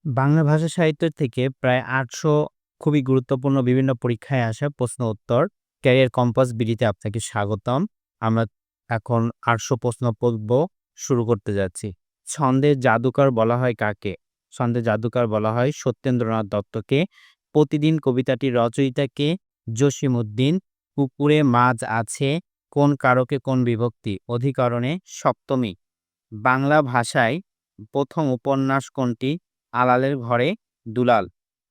বাংলা ভাষা সাহিত্য থেকে প্রায় ৮০০ খুবই গুরুত্বপূর্ণ বিভিন্ন পরীক্ষায় আসা প্রশ্ন উত্তর ক্যারিয়ার কম্পাস বিডিতে আপনাকে স্বাগতম। আমরা এখন ৮০০ প্রশ্ন পড়ব, শুরু করতে যাচ্ছি। ছন্দের জাদুকর বলা হয় কাকে? ছন্দের জাদুকর বলা হয় সত্যেন্দ্রনাথ দত্তকে। প্রতিদিন কবিতাটির রচয়িতা কে? জসিমউদ্দিন। পুকুরে মাছ আছে কোন কারকে কোন বিভক্তি? অধিকরণে সপ্তমী। বাংলা ভাষায় প্রথম উপন্যাস কোনটি? আলালের ঘরে দুলাল।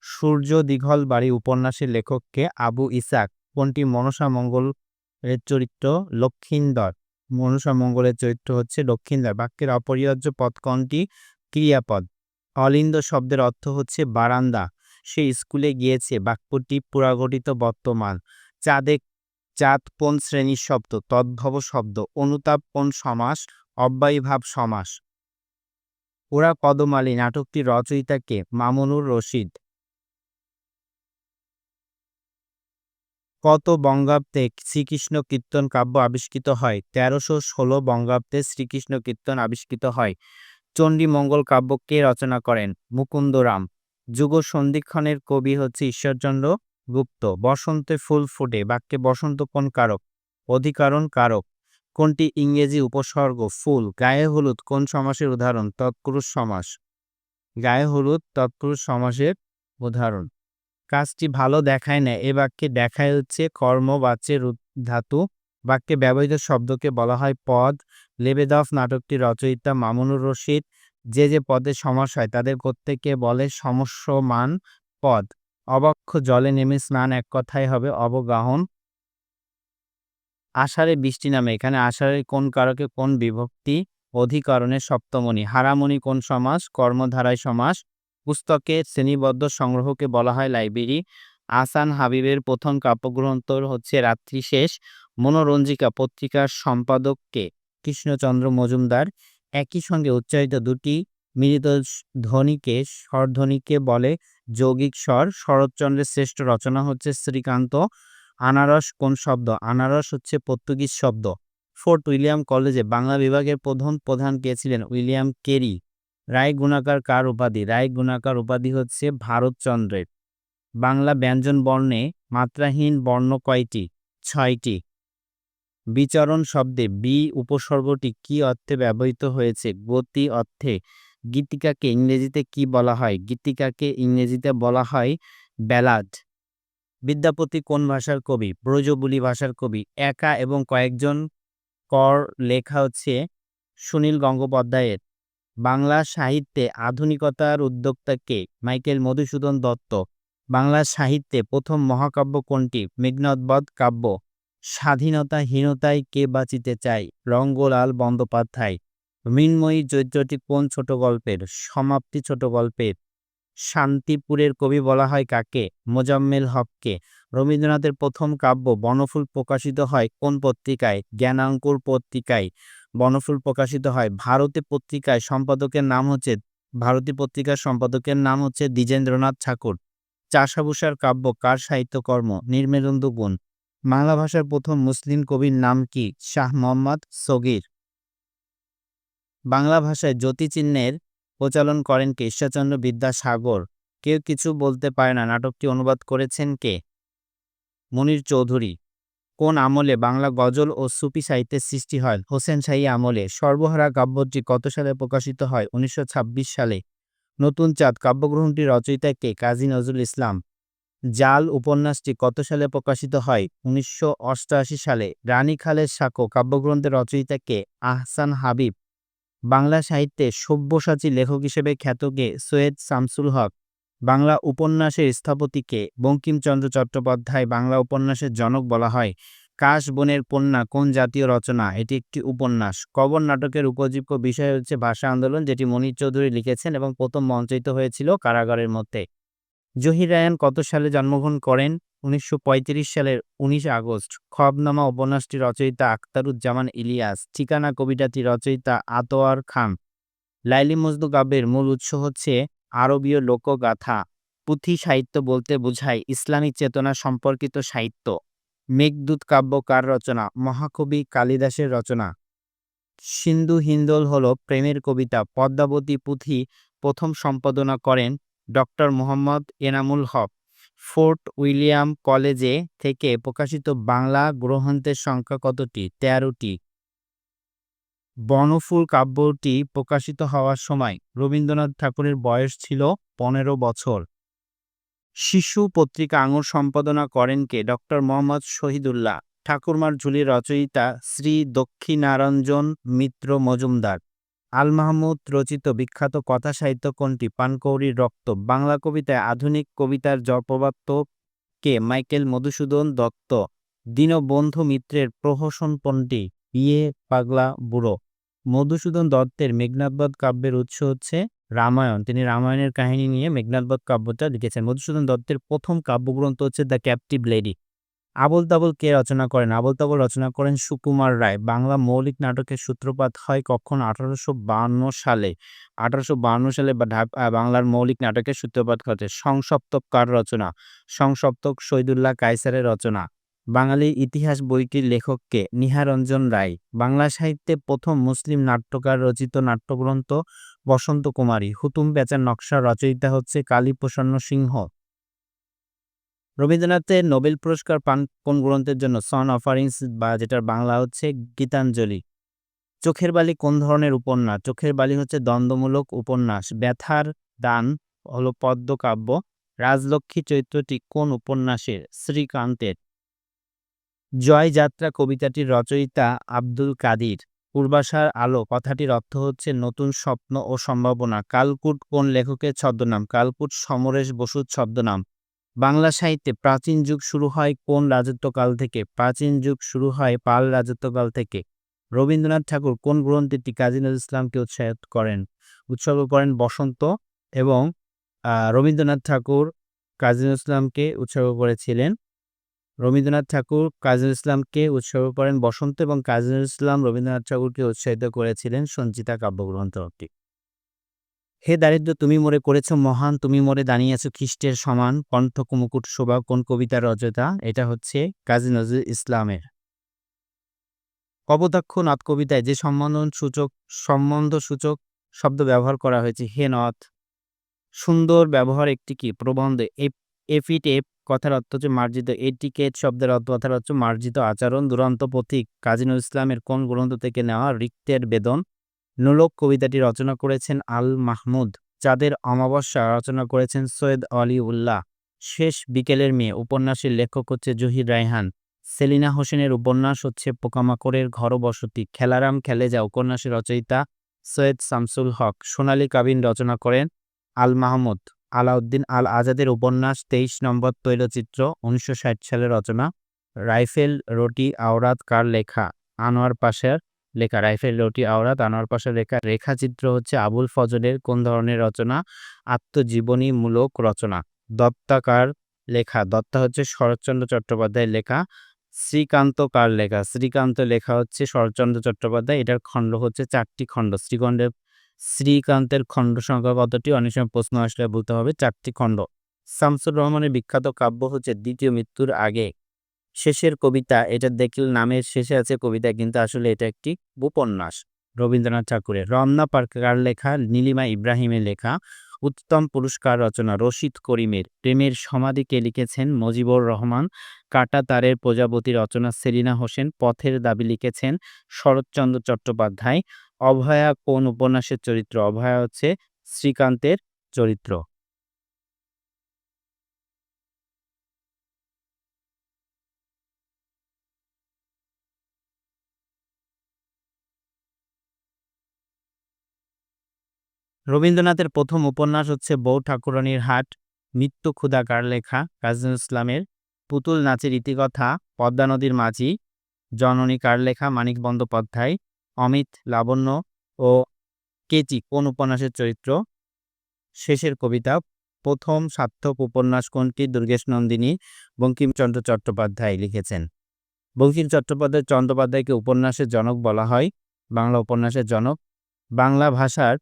সূর্য দীঘল বাড়ি উপন্যাসের লেখককে? আবু ইসাক। কোনটি মনসা মঙ্গলের চরিত্র? লক্ষিন্দর। মনসা মঙ্গলের চরিত্র হচ্ছে লক্ষিন্দর। বাক্যের অপরিহার্য পদ কোনটি? ক্রিয়াপদ। অলিন্দ শব্দের অর্থ হচ্ছে বারান্দা। সে স্কুলে গিয়েছে বাক্যটি পুরাগঠিত বর্তমান। চাঁদে চাঁদ কোন শ্রেণীর শব্দ? তদ্ভব শব্দ। অনুতাপ কোন সমাস? অব্যয়ীভাব সমাস। ওরা কদমালী নাটকটির রচয়িতা কে? মামুনুর রশিদ। কত বঙ্গাব্দে শ্রীকৃষ্ণ কীর্তন কাব্য আবিষ্কৃত হয়? ১৩১৬ বঙ্গাব্দে শ্রীকৃষ্ণ কীর্তন আবিষ্কৃত হয়। চণ্ডীমঙ্গল কাব্য কে রচনা করেন? মুকুন্দরাম। যুগ সন্ধিক্ষণের কবি হচ্ছে ঈশ্বরচন্দ্র গুপ্ত। বসন্তে ফুল ফোটে বাক্যে বসন্ত কোন কারক? অধিকরণ কারক। কোনটি ইংরেজি উপসর্গ? ফুল। গায়ে হলুদ কোন সমাসের উদাহরণ? তৎপুরুষ সমাস। গায়ে হলুদ তৎপুরুষ সমাসের উদাহরণ। কাজটি ভালো দেখায় না এ বাক্যে দেখায় হচ্ছে কর্মবাচ্যের ধাতু। বাক্যে ব্যবহৃত শব্দকে বলা হয় পদ। লেবেদফ নাটকটির রচয়িতা মামুনুর রশিদ। যে যে পদে সমাস হয় তাদের প্রত্যেককে বলে সমস্যমান পদ। অবক্ষ জলে নেমে স্নান এক কথায় হবে অবগাহন। আষাঢ়ে বৃষ্টি নামে এখানে আষাঢ়ের কোন কারকে কোন বিভক্তি? অধিকরণে সপ্তমণি। হারামণি কোন সমাস? কর্মধারায় সমাস। পুস্তকের শ্রেণীবদ্ধ সংগ্রহকে বলা হয় লাইব্রেরি। আহসান হাবীবের প্রথম কাব্যগ্রন্থ হচ্ছে রাত্রিশেষ। মনোরঞ্জিকা পত্রিকার সম্পাদক কে? কৃষ্ণচন্দ্র মজুমদার। একই সঙ্গে উচ্চারিত দুটি মিলিত ধ্বনিকে স্বরধ্বনিকে বলে যৌগিক স্বর। শরৎচন্দ্রের শ্রেষ্ঠ রচনা হচ্ছে শ্রীকান্ত। আনারস কোন শব্দ? আনারস হচ্ছে পর্তুগিজ শব্দ। ফোর্ট উইলিয়াম কলেজে বাংলা বিভাগের প্রথম প্রধান কে ছিলেন? William Carey. রায় গুণাকার কার উপাধি? রায় গুণাকার উপাধি হচ্ছে ভারতচন্দ্রের। বাংলা ব্যঞ্জন বর্ণে মাত্রাহীন বর্ণ কয়টি? ৬টি। বিচরণ শব্দে বি উপসর্গটি কি অর্থে ব্যবহৃত হয়েছে? গতি অর্থে। গীতিকাকে ইংরেজিতে কি বলা হয়? গীতিকাকে ইংরেজিতে বলা হয় ব্যালাড। বিদ্যাপতি কোন ভাষার কবি? ব্রজবুলি ভাষার কবি। একা এবং কয়েকজন কর লেখা হচ্ছে সুনীল গঙ্গোপাধ্যায়ের। বাংলা সাহিত্যে আধুনিকতার উদ্যোক্তা কে? মাইকেল মধুসূদন দত্ত। বাংলা সাহিত্যে প্রথম মহাকাব্য কোনটি? মেঘনাদবধ কাব্য। স্বাধীনতাহীনতায় কে বাঁচিতে চায়? রঙ্গলাল বন্দ্যোপাধ্যায়। মৃন্ময়ী চরিত্রটি কোন ছোট গল্পের? সমাপ্তি ছোট গল্পের। শান্তিপুরের কবি বলা হয় কাকে? মোজাম্মেল হককে। রবীন্দ্রনাথের প্রথম কাব্য বনফুল প্রকাশিত হয় কোন পত্রিকায়? জ্ঞানাঙ্কুর পত্রিকায় বনফুল প্রকাশিত হয়। ভারতী পত্রিকার সম্পাদকের নাম হচ্ছে দ্বিজেন্দ্রনাথ ঠাকুর। চাষাভূষার কাব্য কার সাহিত্যকর্ম? নির্মলেন্দু গুণ। বাংলা ভাষার প্রথম মুসলিম কবির নাম কি? শাহ মোহাম্মদ সগীর। বাংলা ভাষায় জ্যোতিচিহ্নের প্রচলন করেন কে? ঈশ্বরচন্দ্র বিদ্যাসাগর। কেউ কিছু বলতে পারে না নাটকটি অনুবাদ করেছেন কে? মুনীর চৌধুরী। কোন আমলে বাংলা গজল ও সুফি সাহিত্যের সৃষ্টি হয়? হোসেন শাহী আমলে। সর্বহারা কাব্যটি কত সালে প্রকাশিত হয়? ১৯২৬ সালে। নতুন চাঁদ কাব্যগ্রন্থটির রচয়িতা কে? কাজী নজরুল ইসলাম। জাল উপন্যাসটি কত সালে প্রকাশিত হয়? ১৯৮৮ সালে। রানী খালের সাঁকো কাব্যগ্রন্থের রচয়িতা কে? আহসান হাবীব। বাংলা সাহিত্যে সব্যসাচী লেখক হিসেবে খ্যাত কে? সৈয়দ শামসুল হক। বাংলা উপন্যাসের স্থপতি কে? বঙ্কিমচন্দ্র চট্টোপাধ্যায় বাংলা উপন্যাসের জনক বলা হয়। কাশবনের কন্যা কোন জাতীয় রচনা? এটি একটি উপন্যাস। কবর নাটকের উপজীব্য বিষয় হচ্ছে ভাষা আন্দোলন, যেটি মুনীর চৌধুরী লিখেছেন এবং প্রথম মঞ্চায়িত হয়েছিল কারাগারের মধ্যে। জহির রায়হান কত সালে জন্মগ্রহণ করেন? ১৯৩৫ সালের ১৯ আগস্ট। খোয়াবনামা উপন্যাসটির রচয়িতা আখতারুজ্জামান ইলিয়াস। ঠিকানা কবিতাটির রচয়িতা আতোয়ার খান। লাইলি মজনু কাব্যের মূল উৎস হচ্ছে আরবীয় লোকগাথা। পুঁথি সাহিত্য বলতে বোঝায় ইসলামিক চেতনা সম্পর্কিত সাহিত্য। মেঘদূত কাব্য কার রচনা? মহাকবি কালিদাসের রচনা। সিন্ধু হিন্দোল হল প্রেমের কবিতা। পদ্মাবতী পুঁথি প্রথম সম্পাদনা করেন doctor Mohammad Enamul Haque. Fort William কলেজে থেকে প্রকাশিত বাংলা গ্রন্থের সংখ্যা কতটি? ১৩টি। বনফুল কাব্যটি প্রকাশিত হওয়ার সময় রবীন্দ্রনাথ ঠাকুরের বয়স ছিল ১৫ বছর। শিশু পত্রিকা আঙুর সম্পাদনা করেন কে? ডক্টর মোহাম্মদ শহীদুল্লাহ। ঠাকুরমার ঝুলির রচয়িতা শ্রী দক্ষিণারঞ্জন মিত্র মজুমদার। আল মাহমুদ রচিত বিখ্যাত কথা সাহিত্য কোনটি? পানকৌড়ির রক্ত। বাংলা কবিতায় আধুনিক কবিতার প্রবর্তক কে? মাইকেল মধুসূদন দত্ত। দীনবন্ধু মিত্রের প্রহসন কোনটি? বিয়ে পাগলা বুড়ো। মধুসূদন দত্তের মেঘনাদবধ কাব্যের উৎস হচ্ছে রামায়ণ। তিনি রামায়ণের কাহিনী নিয়ে মেঘনাদবধ কাব্যটা লিখেছেন। মধুসূদন দত্তের প্রথম কাব্যগ্রন্থ হচ্ছে the captive lady. Abol Tabol কে রচনা করেন? আবোল তাবোল রচনা করেন সুকুমার রায়। বাংলা মৌলিক নাটকের সূত্রপাত হয় কখন? 1852 সালে। 1852 সালে বাংলার মৌলিক নাটকের সূত্রপাত ঘটে। সংসপ্তক কার রচনা? সংসপ্তক শহীদুল্লাহ কায়সারের রচনা। বাঙালির ইতিহাস বইটির লেখক কে? নিহারঞ্জন রায়। বাংলা সাহিত্যে প্রথম মুসলিম নাট্যকার রচিত নাট্যগ্রন্থ বসন্ত কুমারী। হুতুম প্যাঁচার নকশার রচয়িতা হচ্ছে কালীপ্রসন্ন সিংহ। রবীন্দ্রনাথের নোবেল পুরস্কার পান কোন গ্রন্থের জন্য? সন অফারিংস, বা যেটার বাংলা হচ্ছে গীতাঞ্জলি। চোখের বালি কোন ধরনের উপন্যাস? চোখের বালি হচ্ছে দ্বন্দ্বমূলক উপন্যাস। ব্যথার দান হলো পদ্মকাব্য। রাজলক্ষ্মী চরিত্রটি কোন উপন্যাসের? শ্রীকান্তের। জয়যাত্রা কবিতাটির রচয়িতা আব্দুল কাদির। পূর্বাশার আলো কথাটির অর্থ হচ্ছে নতুন স্বপ্ন ও সম্ভাবনা। কালকূট কোন লেখকের ছদ্মনাম? কালকূট সমরেশ বসুর ছদ্মনাম। বাংলা সাহিত্যে প্রাচীন যুগ শুরু হয় কোন রাজত্বকাল থেকে? প্রাচীন যুগ শুরু হয় পাল রাজত্বকাল থেকে। রবীন্দ্রনাথ ঠাকুর কোন গ্রন্থটি কাজী নজরুল ইসলামকে উৎসর্গ করেন? বসন্ত। এবং রবীন্দ্রনাথ ঠাকুর কাজী নজরুল ইসলামকে উৎসর্গ করেছিলেন রবীন্দ্রনাথ ঠাকুর কাজী নজরুল ইসলামকে উৎসর্গ করেন বসন্ত, এবং কাজী নজরুল ইসলাম রবীন্দ্রনাথ ঠাকুরকে উৎসাহিত করেছিলেন সঞ্চিতা কাব্যগ্রন্থটি। হে দারিদ্র তুমি মোরে করেছ মহান, তুমি মোরে দাঁড়িয়েছ খ্রিস্টের সমান, কণ্ঠ কুমুকুট শোভা কোন কবিতার রচয়িতা? এটা হচ্ছে কাজী নজরুল ইসলামের। কপোতাক্ষ নদ কবিতায় যে সম্বন্ধসূচক শব্দ ব্যবহার করা হয়েছে? হে নদ। সুন্দর ব্যবহার একটি কি? প্রবন্ধ। এপিটেপ কথার অর্থ হচ্ছে মার্জিত। এটিকেট শব্দের কথার হচ্ছে মার্জিত আচরণ। দুরন্ত পথিক কাজী নজরুল ইসলামের কোন গ্রন্থ থেকে নেওয়া? রিক্তের বেদন। নোলক কবিতাটি রচনা করেছেন আল মাহমুদ। চাঁদের অমাবস্যা রচনা করেছেন সৈয়দ আলী উল্লাহ। শেষ বিকেলের মেয়ে উপন্যাসের লেখক হচ্ছে জহির রায়হান। সেলিনা হোসেনের উপন্যাস হচ্ছে পোকামাকড়ের ঘরবসতি। খেলারাম খেলে যা উপন্যাসের রচয়িতা সৈয়দ শামসুল হক। সোনালী কাবিন রচনা করেন আল মাহমুদ। আলাউদ্দিন আল আজাদের উপন্যাস 23 নম্বর তৈলচিত্র 1960 সালের রচনা। রাইফেল রোটি আওরাত কার লেখা? আনোয়ার পাশার লেখা। রাইফেল রোটি আওরাত আনোয়ার পাশার লেখা। রেখাচিত্র হচ্ছে আবুল ফজলের কোন ধরনের রচনা? আত্মজীবনীমূলক রচনা। দত্তা কার লেখা? দত্তা হচ্ছে শরৎচন্দ্র চট্টোপাধ্যায়ের লেখা। শ্রীকান্ত কার লেখা? শ্রীকান্ত লেখা হচ্ছে শরৎচন্দ্র চট্টোপাধ্যায়। এটার খণ্ড হচ্ছে 4টি খণ্ড। শ্রীকান্তের খণ্ড সংখ্যা কতটি? অনেক সময় প্রশ্ন আসলে বলতে হবে 4টি খণ্ড। শামসুর রহমানের বিখ্যাত কাব্য হচ্ছে দ্বিতীয় মৃত্যুর আগে। শেষের কবিতা, এটা দেখলে নামের শেষে আছে কবিতা, কিন্তু আসলে এটা একটি উপন্যাস রবীন্দ্রনাথ ঠাকুরের। রমনা পার্ক কার লেখা? নীলিমা ইব্রাহিমের লেখা। উত্তম পুরস্কার রচনা রশিদ করিমের। প্রেমের সমাধিকে লিখেছেন মুজিবুর রহমান। কাটা তারের প্রজাপতি রচনা সেলিনা হোসেন। পথের দাবি লিখেছেন শরৎচন্দ্র চট্টোপাধ্যায়। অভয়া কোন উপন্যাসের চরিত্র? অভয়া হচ্ছে শ্রীকান্তের চরিত্র। রবীন্দ্রনাথের প্রথম উপন্যাস হচ্ছে বউ ঠাকুরানীর হাট। মৃত্যু ক্ষুধা কার লেখা? কাজী নজরুল ইসলামের। পুতুল নাচের ইতিকথা পদ্মা নদীর মাঝি জননী কার লেখা? মানিক বন্দ্যোপাধ্যায়। অমিত লাবণ্য ও কেচি কোন উপন্যাসের চরিত্র? শেষের কবিতা। প্রথম সার্থক উপন্যাস কোনটি? দুর্গেশ নন্দিনী। বঙ্কিমচন্দ্র চট্টোপাধ্যায় লিখেছেন। চট্টোপাধ্যায়কে উপন্যাসের জনক বলা হয়। বাংলা উপন্যাসের জনক। বাংলা ভাষার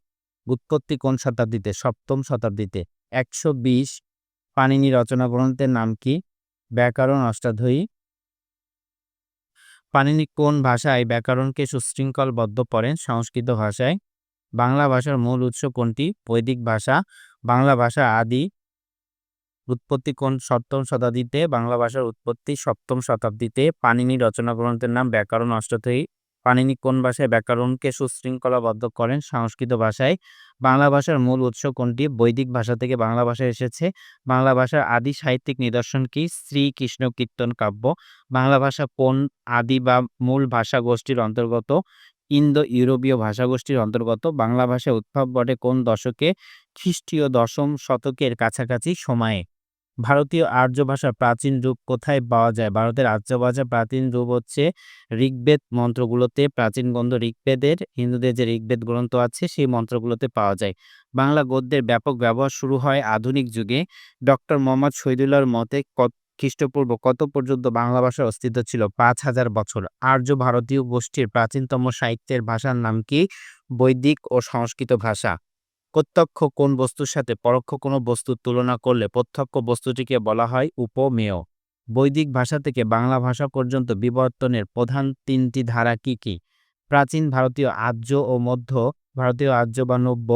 উৎপত্তি কোন শতাব্দীতে? 7ম শতাব্দীতে। 120 পাণিনি রচনা গ্রন্থের নাম কি? ব্যাকরণ অষ্টাধ্যায়ী। পাণিনি কোন ভাষায় ব্যাকরণকে সুশৃঙ্খলবদ্ধ করেন? সংস্কৃত ভাষায়। বাংলা ভাষার মূল উৎস কোনটি? বৈদিক ভাষা। বাংলা ভাষার আদি উৎপত্তি কোন সপ্তম শতাব্দীতে? বাংলা ভাষার উৎপত্তি সপ্তম শতাব্দীতে। পাণিনি রচনা গ্রন্থের নাম ব্যাকরণ অষ্টাধ্যায়ী। পাণিনি কোন ভাষায় ব্যাকরণকে সুশৃঙ্খলাবদ্ধ করেন? সংস্কৃত ভাষায়। বাংলা ভাষার মূল উৎস কোনটি? বৈদিক ভাষা থেকে বাংলা ভাষায় এসেছে। বাংলা ভাষার আদি সাহিত্যিক নিদর্শন কি? শ্রীকৃষ্ণ কীর্তন কাব্য। বাংলা ভাষা কোন আদি বা মূল ভাষা গোষ্ঠীর অন্তর্গত? ইন্দো ইউরোপীয় ভাষাগোষ্ঠীর অন্তর্গত। বাংলা ভাষার উদ্ভব ঘটে কোন দশকে? খ্রিস্টীয় দশম শতকের কাছাকাছি সময়ে। ভারতীয় আর্য ভাষার প্রাচীন রূপ কোথায় পাওয়া যায়? ভারতের আর্য ভাষার প্রাচীন রূপ হচ্ছে ঋগ্বেদ মন্ত্রগুলোতে। প্রাচীন গ্রন্থ ঋগ্বেদের, হিন্দুদের যে ঋগ্বেদ গ্রন্থ আছে সেই মন্ত্রগুলোতে পাওয়া যায়। বাংলা গদ্যের ব্যাপক ব্যবহার শুরু হয় আধুনিক যুগে। ডক্টর মোহাম্মদ শহীদুল্লাহর মতে খ্রিস্টপূর্ব কত পর্যন্ত বাংলা ভাষার অস্তিত্ব ছিল? 5000 বছর। আর্য ভারতীয় গোষ্ঠীর প্রাচীনতম সাহিত্যের ভাষার নাম কি? বৈদিক ও সংস্কৃত ভাষা। প্রত্যক্ষ কোন বস্তুর সাথে পরোক্ষ কোনো বস্তুর তুলনা করলে প্রত্যক্ষ বস্তুটিকে বলা হয় উপমেয়। বৈদিক ভাষা থেকে বাংলা ভাষা পর্যন্ত বিবর্তনের প্রধান 3টি ধারা কি কি? প্রাচীন ভারতীয় আর্য ও মধ্য ভারতীয় আর্য বা নব্য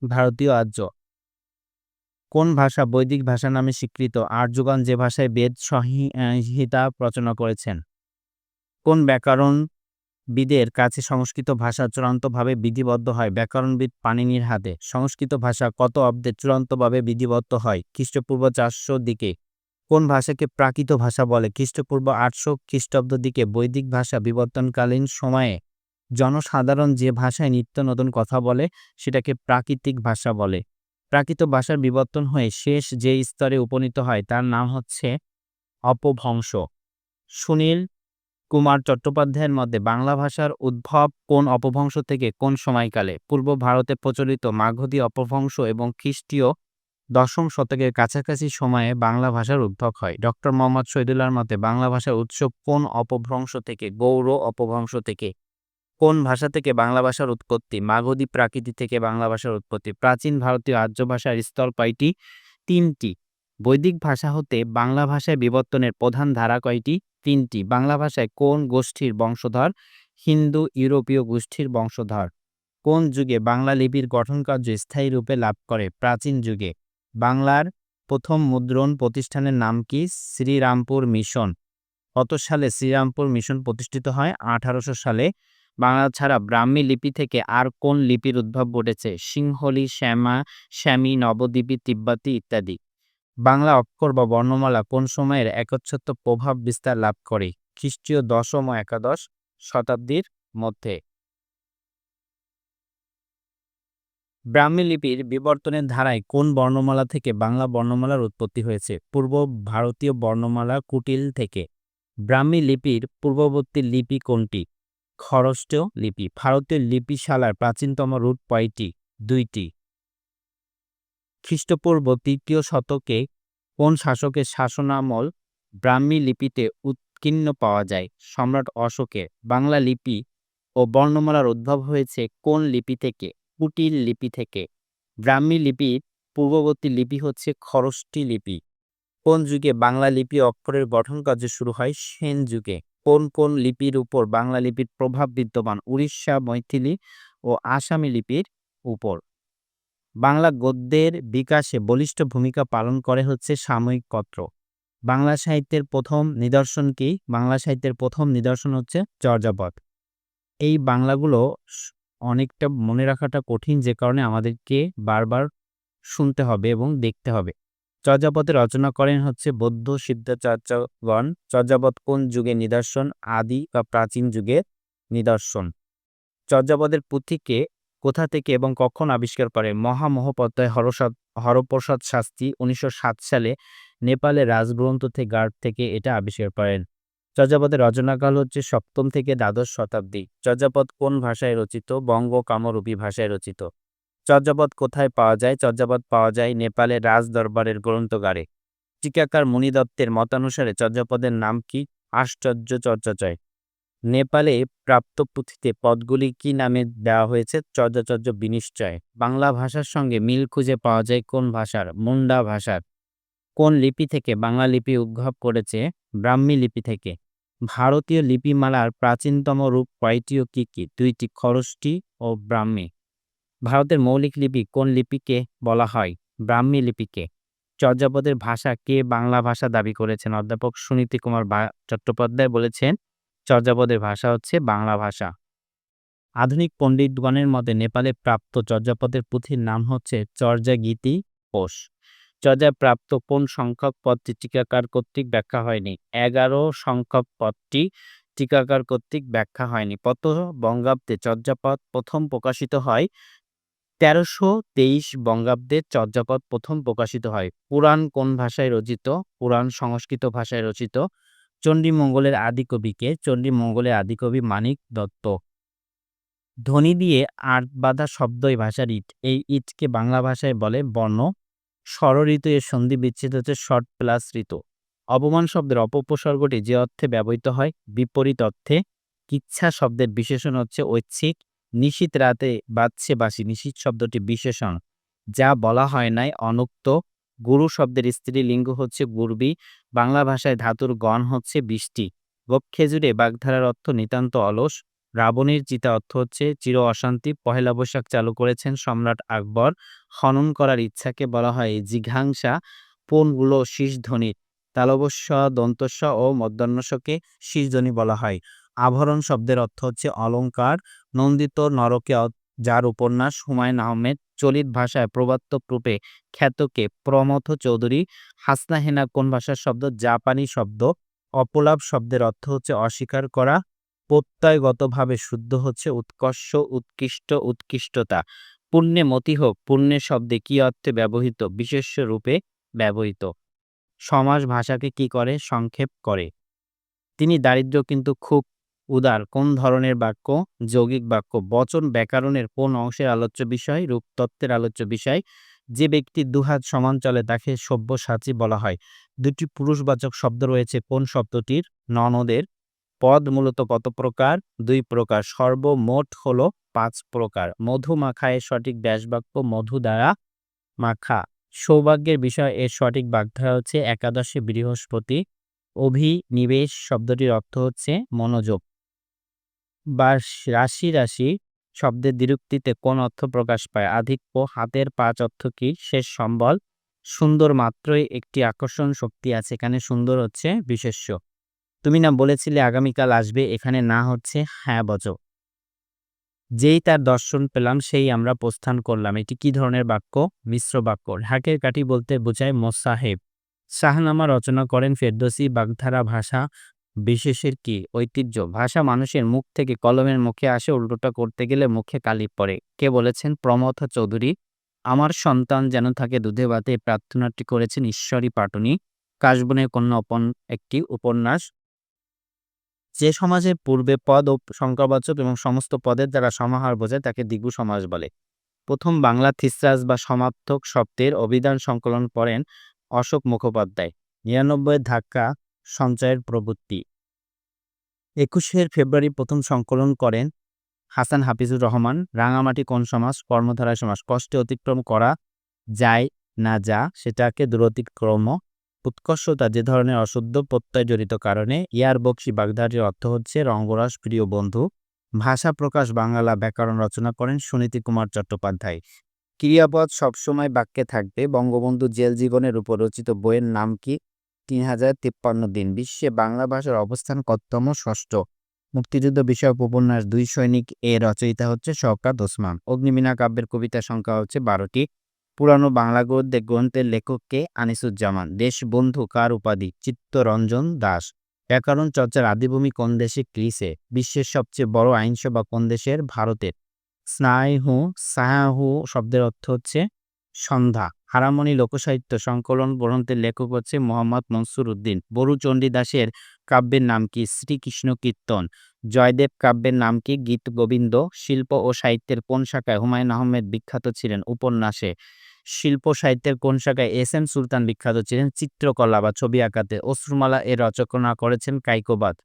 ভারতীয় আর্য। কোন ভাষা বৈদিক ভাষা নামে স্বীকৃত? আর্যগণ যে ভাষায় বেদ সংহিতা রচনা করেছেন। কোন ব্যাকরণবিদের কাছে সংস্কৃত ভাষা চূড়ান্তভাবে বিধিবদ্ধ হয়? ব্যাকরণবিদ পাণিনির হাতে। সংস্কৃত ভাষা কত অব্দে চূড়ান্তভাবে বিধিবদ্ধ হয়? খ্রিস্টপূর্ব 400 দিকে। কোন ভাষাকে প্রাকৃত ভাষা বলে? খ্রিস্টপূর্ব 800 খ্রিস্টাব্দ দিকে। বৈদিক ভাষা বিবর্তনকালীন সময়ে জনসাধারণ যে ভাষায় নিত্য নতুন কথা বলে সেটাকে প্রাকৃতিক ভাষা বলে। প্রাকৃত ভাষার বিবর্তন হয়ে শেষ যে স্তরে উপনীত হয় তার নাম হচ্ছে অপভ্রংশ। সুনীল কুমার চট্টোপাধ্যায়ের মতে বাংলা ভাষার উদ্ভব কোন অপভ্রংশ থেকে কোন সময়কালে? পূর্ব ভারতে প্রচলিত মাগধী অপভ্রংশ এবং খ্রিস্টীয় দশম শতকের কাছাকাছি সময়ে বাংলা ভাষার উদ্ভব হয়। ডক্টর মোহাম্মদ শহীদুল্লাহর মতে বাংলা ভাষার উৎস কোন অপভ্রংশ থেকে? গৌড় অপভ্রংশ থেকে। কোন ভাষা থেকে বাংলা ভাষার উৎপত্তি? মাগধী প্রাকৃতি থেকে বাংলা ভাষার উৎপত্তি। প্রাচীন ভারতীয় আর্য ভাষার স্তর কয়টি? 3টি। বৈদিক ভাষা হতে বাংলা ভাষায় বিবর্তনের প্রধান ধারা কয়টি? 3টি। বাংলা ভাষায় কোন গোষ্ঠীর বংশধর? হিন্দু ইউরোপীয় গোষ্ঠীর বংশধর। কোন যুগে বাংলা লিপির গঠনকার্য স্থায়ী রূপে লাভ করে? প্রাচীন যুগে। বাংলার প্রথম মুদ্রণ প্রতিষ্ঠানের নাম কি? শ্রীরামপুর মিশন। কত সালে শ্রীরামপুর মিশন প্রতিষ্ঠিত হয়? 1800 সালে। বাংলা ছাড়া ব্রাহ্মী লিপি থেকে আর কোন লিপির উদ্ভব ঘটেছে? সিংহলি, শ্যামী, নবদ্বীপী, তিব্বতী ইত্যাদি। বাংলা অক্ষর বা বর্ণমালা কোন সময়ের একচ্ছত্র প্রভাব বিস্তার লাভ করে? খ্রিস্টীয় দশম ও একাদশ শতাব্দীর মধ্যে। ব্রাহ্মী লিপির বিবর্তনের ধারায় কোন বর্ণমালা থেকে বাংলা বর্ণমালার উৎপত্তি হয়েছে? পূর্ব ভারতীয় বর্ণমালা কুটিল থেকে। ব্রাহ্মী লিপির পূর্ববর্তী লিপি কোনটি? খরষ্ট লিপি। ভারতীয় লিপিশালার প্রাচীনতম রূপ কয়টি? 2টি। খ্রিস্টপূর্ব 3য় শতকে কোন শাসকের শাসনামল ব্রাহ্মী লিপিতে উৎকীর্ণ পাওয়া যায়? সম্রাট অশোকের। বাংলা লিপি ও বর্ণমালার উদ্ভব হয়েছে কোন লিপি থেকে? কুটিল লিপি থেকে। ব্রাহ্মী লিপির পূর্ববর্তী লিপি হচ্ছে খরষ্টি লিপি। কোন যুগে বাংলা লিপি অক্ষরের গঠন কার্য শুরু হয়? সেন যুগে। কোন কোন লিপির উপর বাংলা লিপির প্রভাব বিদ্যমান? উড়িষ্যা, মৈথিলি ও আসামি লিপির উপর। বাংলা গদ্যের বিকাশে বলিষ্ঠ ভূমিকা পালন করে হচ্ছে সাময়িক পত্র। বাংলা সাহিত্যের প্রথম নিদর্শন কি? বাংলা সাহিত্যের প্রথম নিদর্শন হচ্ছে চর্যাপদ। এই বাংলাগুলো অনেকটা মনে রাখাটা কঠিন, যে কারণে আমাদেরকে বারবার শুনতে হবে এবং দেখতে হবে। চর্যাপদের রচনা করেন হচ্ছে বৌদ্ধ সিদ্ধাচার্যগণ। চর্যাপদ কোন যুগের নিদর্শন? আদি বা প্রাচীন যুগের নিদর্শন। চর্যাপদের পুঁথিকে কোথা থেকে এবং কখন আবিষ্কার করে? মহামহোপাধ্যায় হরপ্রসাদ শাস্ত্রী 1907 সালে নেপালের রাজগ্রন্থগার থেকে এটা আবিষ্কার করেন। চর্যাপদের রচনাকাল হচ্ছে সপ্তম থেকে দ্বাদশ শতাব্দী। চর্যাপদ কোন ভাষায় রচিত? বঙ্গ কামরূপী ভাষায় রচিত। চর্যাপদ কোথায় পাওয়া যায়? চর্যাপদ পাওয়া যায় নেপালের রাজদরবারের গ্রন্থগারে। টিকাকার মুনিদত্তের মতানুসারে চর্যাপদের নাম কি? আশ্চর্য চর্যাচয়। নেপালে প্রাপ্ত পুঁথিতে পদগুলি কি নামে দেওয়া হয়েছে? চর্যাচর্য বিনিশ্চয়। বাংলা ভাষার সঙ্গে মিল খুঁজে পাওয়া যায় কোন ভাষার? মুন্ডা ভাষার। কোন লিপি থেকে বাংলা লিপি উদ্ভব করেছে? ব্রাহ্মী লিপি থেকে। ভারতীয় লিপিমালার প্রাচীনতম রূপ কয়টি ও কি কি? ২টি, খরোষ্ঠী ও ব্রাহ্মী। ভারতের মৌলিক লিপি কোন লিপিকে বলা হয়? ব্রাহ্মী লিপিকে। চর্যাপদের ভাষা কে বাংলা ভাষা দাবি করেছেন? অধ্যাপক সুনীতি কুমার চট্টোপাধ্যায় বলেছেন চর্যাপদের ভাষা হচ্ছে বাংলা ভাষা। আধুনিক পণ্ডিতগণের মতে নেপালে প্রাপ্ত চর্যাপদের পুঁথির নাম হচ্ছে চর্যাগীতি কোষ। চর্যায় প্রাপ্ত কোন সংখ্যক পদটি টিকাকার কর্তৃক ব্যাখ্যা হয়নি? ১১ সংখ্যক পদটি টিকাকার কর্তৃক ব্যাখ্যা হয়নি। কত বঙ্গাব্দে চর্যাপদ প্রথম প্রকাশিত হয়? ১৩২৩ বঙ্গাব্দে চর্যাপদ প্রথম প্রকাশিত হয়। পুরাণ কোন ভাষায় রচিত? পুরাণ সংস্কৃত ভাষায় রচিত। চণ্ডীমঙ্গলের আদিকবি কে? চণ্ডীমঙ্গলের আদিকবি মানিক দত্ত। ধ্বনি দিয়ে আঁট বাঁধা শব্দই ভাষার ইট। এই ইটকে বাংলা ভাষায় বলে বর্ণ। স্বরঋতু এর সন্ধি বিচ্ছেদ হচ্ছে শর্ট প্লাস ঋতু। অপমান শব্দের অপোপসর্গটি যে অর্থে ব্যবহৃত হয় বিপরীত অর্থে। কিচ্ছা শব্দের বিশেষণ হচ্ছে ঐচ্ছিক। নিশীথ রাতে বাজছে বাঁশি, নিশীথ শব্দটি বিশেষণ। যা বলা হয় নাই অনুক্ত। গুরু শব্দের স্ত্রীলিঙ্গ হচ্ছে গুরবি। বাংলা ভাষায় ধাতুর গণ হচ্ছে বৃষ্টি। গোপ খেজুরে বাগধারার অর্থ নিতান্ত অলস। রাবণের চিতা অর্থ হচ্ছে চির অশান্তি। পহেলা বৈশাখ চালু করেছেন সম্রাট আকবর। খনন করার ইচ্ছাকে বলা হয় জিঘাংসা। পোনগুলো শীষধ্বনির। তালবস্য, দন্তস্ব ও মূর্ধন্যস্বকে শীষধ্বনি বলা হয়। আভরণ শব্দের অর্থ হচ্ছে অলংকার। নন্দিত নরকে যার উপন্যাস হুমায়ুন আহমেদ। চলিত ভাষায় প্রবাত্মক রূপে খ্যাতকে প্রমথ চৌধুরী। হাসনা হেনা কোন ভাষার শব্দ? জাপানি শব্দ। অপলাপ শব্দের অর্থ হচ্ছে অস্বীকার করা। প্রত্যয়গতভাবে শুদ্ধ হচ্ছে উৎকর্ষ, উৎকৃষ্ট, উৎকৃষ্টতা। পুণ্যে মতি হোক, পুণ্যের শব্দে কি অর্থে ব্যবহৃত? বিশেষ্য রূপে ব্যবহৃত। সমাস ভাষাকে কি করে? সংক্ষেপ করে। তিনি দারিদ্র্য কিন্তু খুব উদার কোন ধরনের বাক্য? যৌগিক বাক্য। বচন ব্যাকরণের কোন অংশের আলোচ্য বিষয়? রূপতত্ত্বের আলোচ্য বিষয়। যে ব্যক্তি দুহাত সমান চলে তাকে সব্যসাচী বলা হয়। দুটি পুরুষবাচক শব্দ রয়েছে কোন শব্দটির? ননদের। পদ মূলত কত প্রকার? ২ প্রকার। সর্বমোট হলো ৫ প্রকার। মধু মাখা এর সঠিক ব্যাসবাক্য মধু দ্বারা মাখা। সৌভাগ্যের বিষয় এর সঠিক বাগধারা হচ্ছে একাদশে বৃহস্পতি। অভিনিবেশ শব্দটির অর্থ হচ্ছে মনোযোগ। বা রাশি রাশি শব্দের দ্বিরুক্তিতে কোন অর্থ প্রকাশ পায়? আধিক্য। হাতের ৫ অর্থ কি? শেষ সম্বল। সুন্দর মাত্রই একটি আকর্ষণ শক্তি আছে, এখানে সুন্দর হচ্ছে বিশেষ্য। তুমি না বলেছিলে আগামীকাল আসবে, এখানে না হচ্ছে হ্যাঁ বচো। যেই তার দর্শন পেলাম সেই আমরা প্রস্থান করলাম, এটি কি ধরনের বাক্য? মিশ্র বাক্য। ঢাকের কাঠি বলতে বোঝায় মোসাহেব। শাহনামা রচনা করেন ফেরদৌসী। বাগধারা ভাষা বিশেষের কি? ঐতিহ্য। ভাষা মানুষের মুখ থেকে কলমের মুখে আসে, উল্টোটা করতে গেলে মুখে কালি পড়ে। কে বলেছেন? প্রমথ চৌধুরী। আমার সন্তান যেন থাকে দুধে ভাতে প্রার্থনাটি করেছেন ঈশ্বরী পাটনি। কাশবনের কন্যা একটি উপন্যাস। যে সমাজের পূর্বে পদ ও সংখ্যাবাচক এবং সমস্ত পদের দ্বারা সমাহার বোঝায় তাকে দ্বিগু সমাস বলে। প্রথম বাংলা থিসরাস বা সমার্থক শব্দের অভিধান সংকলন করেন অশোক মুখোপাধ্যায়। ৯৯ ধাক্কা সঞ্চয়ের প্রবৃত্তি। ২১ ফেব্রুয়ারি প্রথম সংকলন করেন হাসান হাফিজুর রহমান। রাঙামাটি কোন সমাস? কর্মধারয় সমাস। কষ্টে অতিক্রম করা যায় না যা সেটাকে দূরতিক্রম। উৎকর্ষতা যে ধরনের অশুদ্ধ প্রত্যয় জড়িত কারণে। ইয়ার বকশি বাগধারাটির অর্থ হচ্ছে রঙ্গরস প্রিয় বন্ধু। ভাষা প্রকাশ বাংলা ব্যাকরণ রচনা করেন সুনীতি কুমার চট্টোপাধ্যায়। ক্রিয়াপদ সবসময় বাক্যে থাকবে। বঙ্গবন্ধু জেল জীবনের উপর রচিত বইয়ের নাম কি? ৩০৫৩ দিন। বিশ্বে বাংলা ভাষার অবস্থান কততম? ষষ্ঠ। মুক্তিযুদ্ধ বিষয়ক উপন্যাস ২ সৈনিক এর রচয়িতা হচ্ছে শওকত ওসমান। অগ্নিবীণা কাব্যের কবিতার সংখ্যা হচ্ছে ১২টি। পুরানো বাংলা গদ্যে গ্রন্থের লেখককে? আনিসুজ্জামান। দেশবন্ধু কার উপাধি? চিত্তরঞ্জন দাস। ব্যাকরণ চর্চার আদিভূমি কোন দেশে? গ্রিসে। বিশ্বের সবচেয়ে বড় আইনসভা কোন দেশের? ভারতের। সায়াহু শব্দের অর্থ হচ্ছে সন্ধ্যা। হারামণি লোকসাহিত্য সংকলন গ্রন্থের লেখক হচ্ছে মোহাম্মদ মনসুর উদ্দিন। বরু চণ্ডীদাসের কাব্যের নাম কি? শ্রীকৃষ্ণ কীর্তন। জয়দেব কাব্যের নাম কি? গীত গোবিন্দ। শিল্প ও সাহিত্যের কোন শাখায় হুমায়ুন আহমেদ বিখ্যাত ছিলেন? উপন্যাসে। শিল্প সাহিত্যের কোন শাখায় এস এম সুলতান বিখ্যাত ছিলেন? চিত্রকলা বা ছবি আঁকাতে। অশ্রুমালা এর রচনা করেছেন কায়কোবাদ।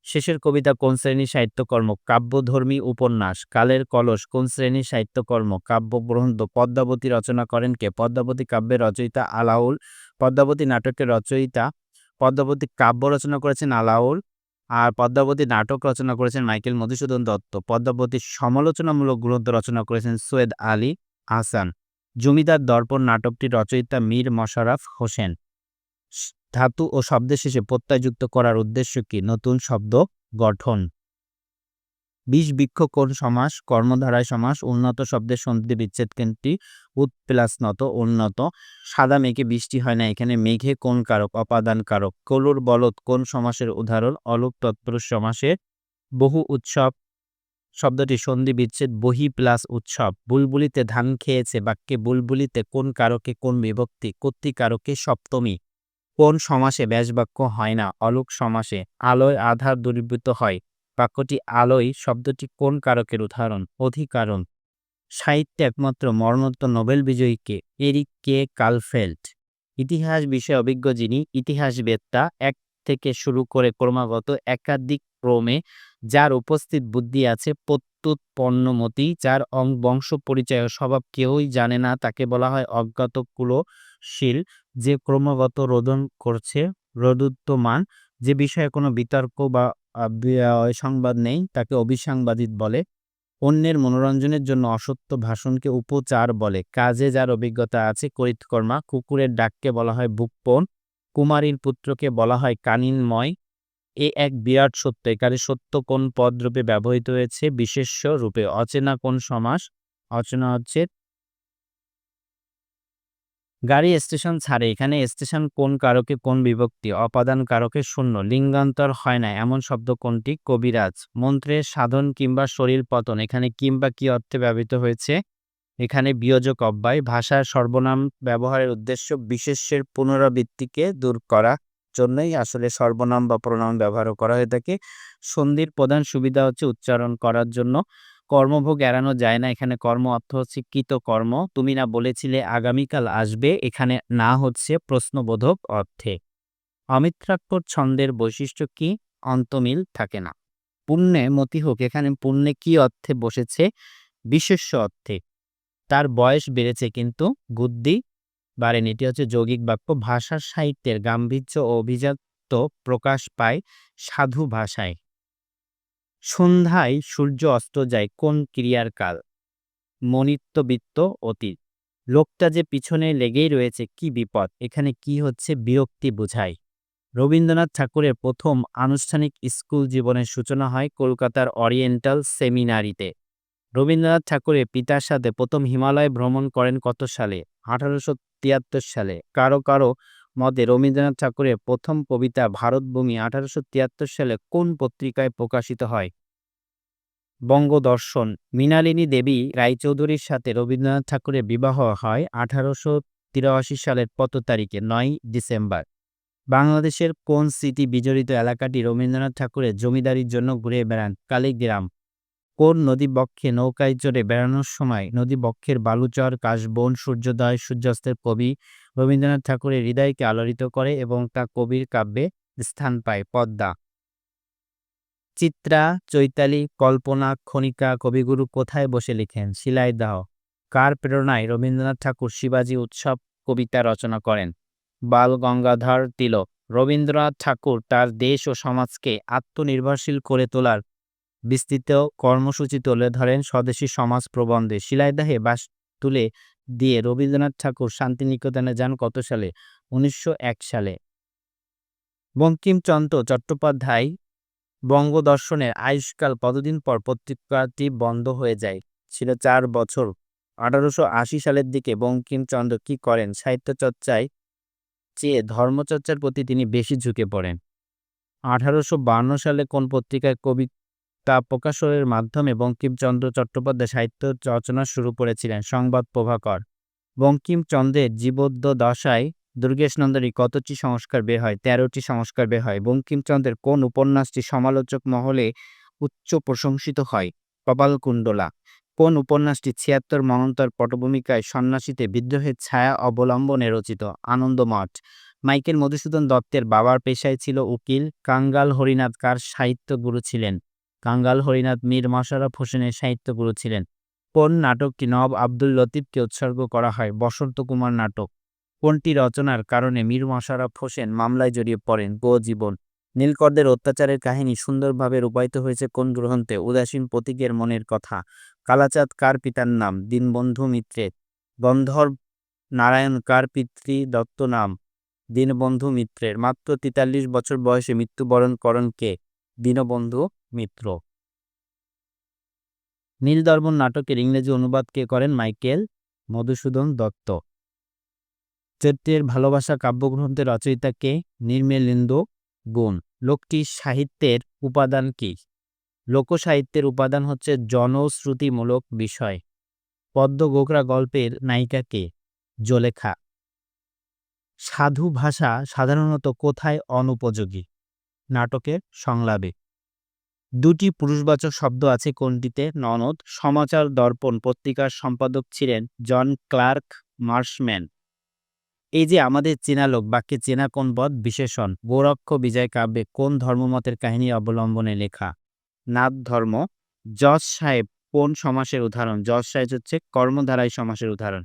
শেষের কবিতা কোন শ্রেণীর সাহিত্যকর্ম? কাব্যধর্মী উপন্যাস। কালের কলস কোন শ্রেণীর সাহিত্যকর্ম? কাব্যগ্রন্থ। পদ্মাবতী রচনা করেন কে? পদ্মাবতী কাব্যের রচয়িতা আলাউল। পদ্মাবতী নাটকের রচয়িতা পদ্মাবতী কাব্য রচনা করেছেন আলাওল, আর পদ্মাবতী নাটক রচনা করেছেন মাইকেল মধুসূদন দত্ত। পদ্মাবতীর সমালোচনামূলক গ্রন্থ রচনা করেছেন সৈয়দ আলী আহসান। জমিদার দর্পণ নাটকটির রচয়িতা মীর মশাররফ হোসেন। ধাতু ও শব্দের শেষে প্রত্যয়যুক্ত করার উদ্দেশ্য কি? নতুন শব্দ গঠন। বিষবৃক্ষ কোন সমাস? কর্মধারয় সমাস। উন্নত শব্দের সন্ধি বিচ্ছেদ কোনটি? উৎ প্লাস নত, উন্নত। সাদা মেঘে বৃষ্টি হয় না, এখানে মেঘে কোন কারক? অপাদান কারক। কলুর বলদ কোন সমাসের উদাহরণ? অলোপ তৎপুরুষ সমাসের। বহু উৎসব শব্দটি সন্ধি বিচ্ছেদ বহি প্লাস উৎসব। বুলবুলিতে ধান খেয়েছে বাক্যে বুলবুলিতে কোন কারকে কোন বিভক্তি? কর্তৃকারকে সপ্তমী। কোন সমাসে ব্যাসবাক্য হয় না? অলোক সমাসে। আলোয় আধার দূরীভূত হয়, বাক্যটি আলোয় শব্দটি কোন কারকের উদাহরণ? অধিকারণ। সাহিত্যে একমাত্র মরণোত্তর নোবেল বিজয়ী কে? এরিক কে কালফেল্ট। ইতিহাস বিষয়ে অভিজ্ঞ যিনি? ইতিহাসবেত্তা। এক থেকে শুরু করে ক্রমাগত একাধিক ক্রমে যার উপস্থিত বুদ্ধি আছে প্রত্যুৎপন্নমতি, যার বংশ পরিচয় ও স্বভাব কেউই জানে না, তাকে বলা হয় অজ্ঞাত কুলশীল। যে ক্রমাগত রোদন করছে রোদুদ্যমান, যে বিষয়ে কোনো বিতর্ক বা সংবাদ নেই, তাকে অবিসাংবাদিক বলে। অন্যের মনোরঞ্জনের জন্য অসত্য ভাষণকে উপচার বলে। কাজে যার অভিজ্ঞতা আছে করিতকর্মা। কুকুরের ডাককে বলা হয় বুকপন। কুমারীর পুত্রকে বলা হয় কানিনময়। এ এক বিরাট সত্য। এখানে সত্য কোন পদ রূপে ব্যবহৃত হয়েছে? বিশেষ্য রূপে। অচেনা কোন সমাস? অচেনা হচ্ছে গাড়ি স্টেশন ছাড়ে, এখানে স্টেশন কোন কারকে কোন বিভক্তি? অপাদান কারকে শূন্য। লিঙ্গান্তর হয় না এমন শব্দ কোনটি? কবিরাজ। মন্ত্রের সাধন কিংবা শরীর পতন, এখানে কিংবা কি অর্থে ব্যবহৃত হয়েছে? এখানে বিয়োজক অব্যয়। ভাষার সর্বনাম ব্যবহারের উদ্দেশ্য বিশেষ্যের পুনরাবৃত্তিকে দূর করা জন্যই আসলে সর্বনাম বা প্রণাম ব্যবহার করা হয়ে থাকে। সন্ধির প্রধান সুবিধা হচ্ছে উচ্চারণ করার জন্য। কর্মভোগ এড়ানো যায় না, এখানে কর্ম অর্থ হচ্ছে কৃতকর্ম। তুমি না বলেছিলে আগামীকাল আসবে, এখানে না হচ্ছে প্রশ্নবোধক অর্থে। অমিত্রাক্ষর ছন্দের বৈশিষ্ট্য কি? অন্তমিল থাকে না। পুণ্যে মতি হোক, এখানে পুণ্যে কি অর্থে বসেছে? বিশেষ্য অর্থে। তার বয়স বেড়েছে কিন্তু বুদ্ধি বাড়েনি, এটি হচ্ছে যৌগিক বাক্য। ভাষার সাহিত্যের গাম্ভীর্য ও অভিজাত্য প্রকাশ পায় সাধু ভাষায়। সন্ধ্যায় সূর্য অস্ত যায় কোন ক্রিয়ার কাল? মনিত্যবৃত্ত অতীত। লোকটা যে পিছনে লেগেই রয়েছে কি বিপদ? এখানে কি হচ্ছে? বিরক্তি বোঝায়। রবীন্দ্রনাথ ঠাকুরের প্রথম আনুষ্ঠানিক স্কুল জীবনের সূচনা হয় কলকাতার অরিয়েন্টাল সেমিনারিতে। রবীন্দ্রনাথ ঠাকুরের পিতার সাথে প্রথম হিমালয় ভ্রমণ করেন কত সালে? 1873 সালে। কারো কারো মতে রবীন্দ্রনাথ ঠাকুরের প্রথম কবিতা ভারতভূমি 1873 সালে কোন পত্রিকায় প্রকাশিত হয়? বঙ্গদর্শন। মৃণালিনী দেবী রায়চৌধুরীর সাথে রবীন্দ্রনাথ ঠাকুরের বিবাহ হয় 1883 সালের কত তারিখে? 9 ডিসেম্বর। বাংলাদেশের কোন স্মৃতি বিজড়িত এলাকাটি রবীন্দ্রনাথ ঠাকুরের জমিদারির জন্য ঘুরে বেড়ান? কালীগ্রাম। কোন নদীবক্ষে নৌকায় চড়ে বেড়ানোর সময় নদীবক্ষের বালুচর, কাশবন, সূর্যোদয়, সূর্যাস্তের কবি রবীন্দ্রনাথ ঠাকুরের হৃদয়কে আলোড়িত করে এবং তা কবির কাব্যে স্থান পায়? পদ্মা। চিত্রা, চৈতালি, কল্পনা, খনিকা কবিগুরু কোথায় বসে লিখেন? শিলাইদহ। কার প্রেরণায় রবীন্দ্রনাথ ঠাকুর শিবাজী উৎসব কবিতা রচনা করেন? বাল গঙ্গাধর তিলক। রবীন্দ্রনাথ ঠাকুর তার দেশ ও সমাজকে আত্মনির্ভরশীল করে তোলার বিস্তৃত কর্মসূচি তুলে ধরেন স্বদেশী সমাজ প্রবন্ধে। শিলাইদহে বাস তুলে দিয়ে রবীন্দ্রনাথ ঠাকুর শান্তিনিকেতনে যান কত সালে? 1901 সালে। বঙ্কিমচন্দ্র চট্টোপাধ্যায় বঙ্গদর্শনের আয়ুষ্কাল কতদিন পর পত্রিকাটি বন্ধ হয়ে যায়? ছিল 4 বছর। 1880 সালের দিকে বঙ্কিমচন্দ্র কি করেন? সাহিত্য চর্চায় চেয়ে ধর্মচর্চার প্রতি তিনি বেশি ঝুঁকে পড়েন। 1852 সালে কোন পত্রিকায় কবিতা প্রকাশনের মাধ্যমে বঙ্কিমচন্দ্র চট্টোপাধ্যায় সাহিত্য রচনা শুরু করেছিলেন? সংবাদ প্রভাকর। বঙ্কিমচন্দ্রের জীবদ্দশায় দুর্গেশনন্দিনীর কতটি সংস্কার বের হয়? 13টি সংস্কার বের হয়। বঙ্কিমচন্দ্রের কোন উপন্যাসটি সমালোচক মহলে উচ্চ প্রশংসিত হয়? কপালকুণ্ডলা। কোন উপন্যাসটি 76 মন্বন্তর পটভূমিকায় সন্ন্যাসীতে বিদ্রোহের ছায়া অবলম্বনে রচিত? আনন্দমঠ। মাইকেল মধুসূদন দত্তের বাবার পেশায় ছিল উকিল। কাঙ্গাল হরিনাথ কার সাহিত্যগুরু ছিলেন? কাঙ্গাল হরিনাথ মীর মশাররফ হোসেনের সাহিত্যগুরু ছিলেন। কোন নাটকটি নবাব আব্দুল লতিফকে উৎসর্গ করা হয়? বসন্ত কুমার নাটক। কোনটি রচনার কারণে মীর মশাররফ হোসেন মামলায় জড়িয়ে পড়েন? গো জীবন। নীলকরদের অত্যাচারের কাহিনী সুন্দরভাবে রূপায়িত হয়েছে কোন গ্রন্থে? উদাসীন প্রতীকের মনের কথা। কালাচাঁদ কার পিতার নাম? দীনবন্ধু মিত্রের। গন্ধর্ব নারায়ণ কার পিতৃদত্ত নাম? দীনবন্ধু মিত্রের। মাত্র ৪৩ বছর বয়সে মৃত্যুবরণ করেন কে? দীনবন্ধু মিত্র। নীলদর্পণ নাটকের ইংরেজি অনুবাদ কে করেন? মাইকেল মধুসূদন দত্ত। চৈত্রের ভালোবাসা কাব্যগ্রন্থের রচয়িতা কে? নির্মলেন্দু গুণ। লোকটি সাহিত্যের উপাদান কি? লোকসাহিত্যের উপাদান হচ্ছে জনশ্রুতিমূলক বিষয়। পদ্ম গোখরা গল্পের নায়িকা কে? জোলেখা। সাধু ভাষা সাধারণত কোথায় অনুপযোগী? নাটকের সংলাপে। দুটি পুরুষবাচক শব্দ আছে কোনটিতে? ননদ। সমাচার দর্পণ পত্রিকার সম্পাদক ছিলেন জন ক্লার্ক মার্শম্যান। এই যে আমাদের চেনা লোক বাক্যে চেনা কোন পদ? বিশেষণ। গোরক্ষ বিজয় কাব্যে কোন ধর্মমতের কাহিনী অবলম্বনে লেখা? নাথ ধর্ম। জজ সাহেব কোন সমাসের উদাহরণ? জজ সাহেব হচ্ছে কর্মধারায় সমাসের উদাহরণ।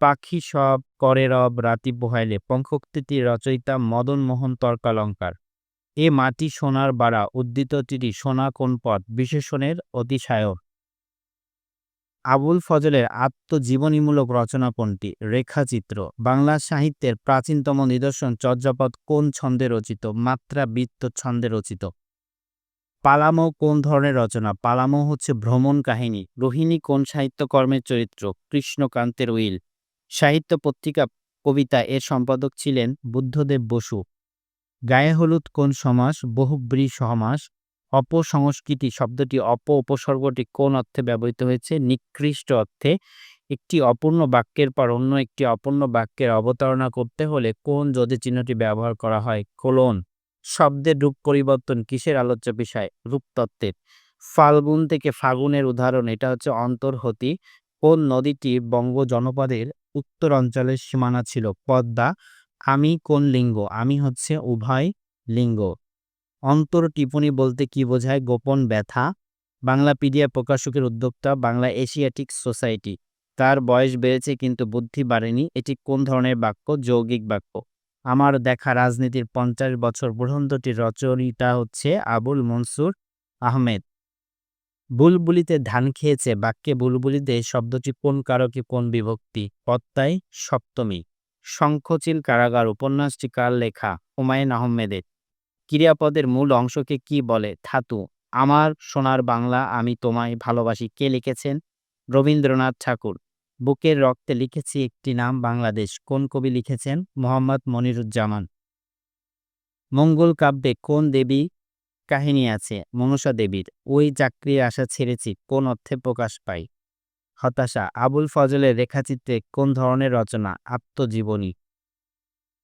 পাখি সব করে রব রাতি পোহাইলে পঙ্খোক্তিটির রচয়িতা মদন মোহন তর্কালঙ্কার। এ মাটি সোনার বাড়া উদ্ধৃতটি সোনা কোন পদ? বিশেষণের অতিশায়ক। আবুল ফজলের আত্মজীবনীমূলক রচনা কোনটি? রেখাচিত্র। বাংলা সাহিত্যের প্রাচীনতম নিদর্শন চর্যাপদ কোন ছন্দে রচিত? মাত্রা বৃত্ত ছন্দে রচিত। পালামৌ কোন ধরনের রচনা? পালামৌ হচ্ছে ভ্রমণ কাহিনী। রোহিণী কোন সাহিত্যকর্মের চরিত্র? কৃষ্ণকান্তের উইল। সাহিত্য পত্রিকা কবিতা এর সম্পাদক ছিলেন বুদ্ধদেব বসু। গায়ে হলুদ কোন সমাস? বহুব্রী সমাস। অপসংস্কৃতি শব্দটি উপসর্গটি কোন অর্থে ব্যবহৃত হয়েছে? নিকৃষ্ট অর্থে। একটি অপূর্ণ বাক্যের পর অন্য একটি অপূর্ণ বাক্যের অবতারণা করতে হলে কোন যোজি চিহ্নটি ব্যবহার করা হয়? কোলন। শব্দের রূপ পরিবর্তন কিসের আলোচ্য বিষয়? রূপতত্ত্বের। ফাল্গুন থেকে ফাগুনের উদাহরণ এটা হচ্ছে অন্তর্হতি। কোন নদীটি বঙ্গ জনপদের উত্তর অঞ্চলের সীমানা ছিল? পদ্মা। আমি কোন লিঙ্গ? আমি হচ্ছে উভয় লিঙ্গ। অন্তর টিপুনি বলতে কি বোঝায়? গোপন ব্যথা। বাংলাপিডিয়া প্রকাশকের উদ্যোক্তা বাংলা এশিয়াটিক সোসাইটি। তার বয়স বেড়েছে কিন্তু বুদ্ধি বাড়েনি, এটি কোন ধরনের বাক্য? যৌগিক বাক্য। আমার দেখা রাজনীতির ৫০ বছর গ্রন্থটির রচয়িতা হচ্ছে আবুল মনসুর আহমেদ। বুলবুলিতে ধান খেয়েছে বাক্যে বুলবুলিতে শব্দটি কোন কারকে কোন বিভক্তি? প্রত্যয় সপ্তমী। শঙ্খচিল কারাগার উপন্যাসটি কার লেখা? হুমায়ুন আহমেদের। ক্রিয়াপদের মূল অংশকে কি বলে? ধাতু। আমার সোনার বাংলা আমি তোমায় ভালোবাসি কে লিখেছেন? রবীন্দ্রনাথ ঠাকুর। বুকের রক্তে লিখেছি একটি নাম বাংলাদেশ কোন কবি লিখেছেন? মোহাম্মদ মনিরুজ্জামান। মঙ্গল কাব্যে কোন দেবী কাহিনী আছে? মনসা দেবীর। ওই চাকরির আশা ছেড়েছি কোন অর্থে প্রকাশ পায়? হতাশা। আবুল ফজলের রেখাচিত্রে কোন ধরনের রচনা? আত্মজীবনী।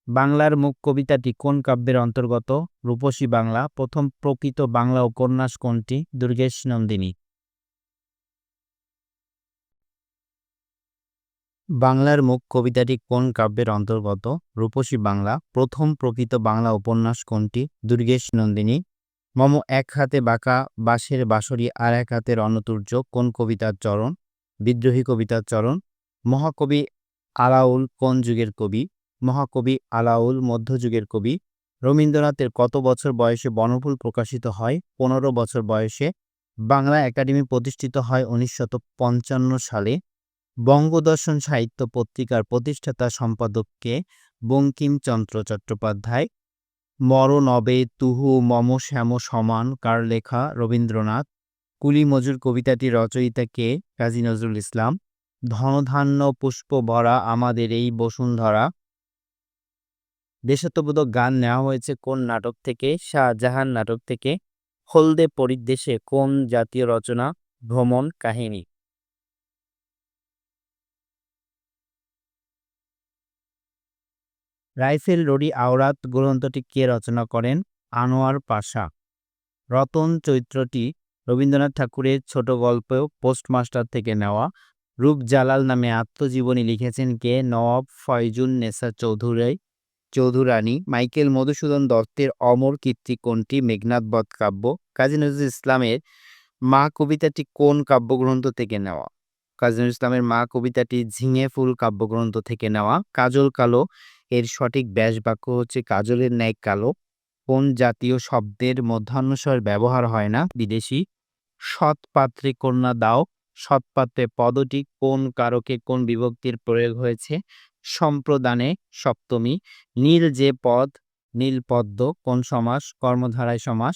বাংলার মুখ কবিতাটি কোন কাব্যের অন্তর্গত? রূপসী বাংলা। প্রথম প্রকৃত বাংলা উপন্যাস কোনটি? দুর্গেশ নন্দিনী। বাংলার মুখ কবিতাটি কোন কাব্যের অন্তর্গত? রূপসী বাংলা। প্রথম প্রকৃত বাংলা উপন্যাস কোনটি? দুর্গেশ নন্দিনী। মম এক হাতে বাঁকা বাঁশের বাঁশরি আর এক হাতে রণতুর্য কোন কবিতার চরণ? বিদ্রোহী কবিতার চরণ। মহাকবি আলাউল কোন যুগের কবি? মহাকবি আলাউল মধ্যযুগের কবি। রবীন্দ্রনাথের কত বছর বয়সে বনফুল প্রকাশিত হয়? ১৫ বছর বয়সে। বাংলা একাডেমি প্রতিষ্ঠিত হয় ১৯৫৫ সালে। বঙ্গদর্শন সাহিত্য পত্রিকার প্রতিষ্ঠাতা সম্পাদককে? বঙ্কিমচন্দ্র চট্টোপাধ্যায়। মরণবে তুহু মম শ্যাম সমান কার লেখা? রবীন্দ্রনাথ। কুলি মজুর কবিতাটির রচয়িতা কে? কাজী নজরুল ইসলাম। ধনধান্য পুষ্প ভরা আমাদের এই বসুন্ধরা। দেশাত্মবোধক গান নেওয়া হয়েছে কোন নাটক থেকে? শাহজাহান নাটক থেকে। হলদে পরিদেশে কোন জাতীয় রচনা? ভ্রমণ কাহিনী। রাইফেল রডি আওরাত গ্রন্থটি কে রচনা করেন? আনোয়ার পাশা। রতন চরিত্রটি রবীন্দ্রনাথ ঠাকুরের ছোট গল্প পোস্টমাস্টার থেকে নেওয়া। রূপজালাল নামে আত্মজীবনী লিখেছেন কে? নওয়াব ফয়জুন নেসা চৌধুরানী। মাইকেল মধুসূদন দত্তের অমর কীর্তি কোনটি? মেঘনাদ বধ কাব্য। কাজী নজরুল ইসলামের মা কবিতাটি কোন কাব্যগ্রন্থ থেকে নেওয়া? কাজী নজরুল ইসলামের মা কবিতাটি ঝিঙে ফুল কাব্যগ্রন্থ থেকে নেওয়া। কাজল কালো এর সঠিক ব্যাস বাক্য হচ্ছে কাজলের ন্যায় কালো। কোন জাতীয় শব্দের মধ্যাহ্নস্বর ব্যবহার হয় না? বিদেশি। সৎ পাত্রে কন্যা দাও। সৎ পাত্রে পদটি কোন কারকে কোন বিভক্তির প্রয়োগ হয়েছে? সম্প্রদানে সপ্তমী। নীল যে পদ নীল পদ্ম কোন সমাস? কর্মধারায় সমাস।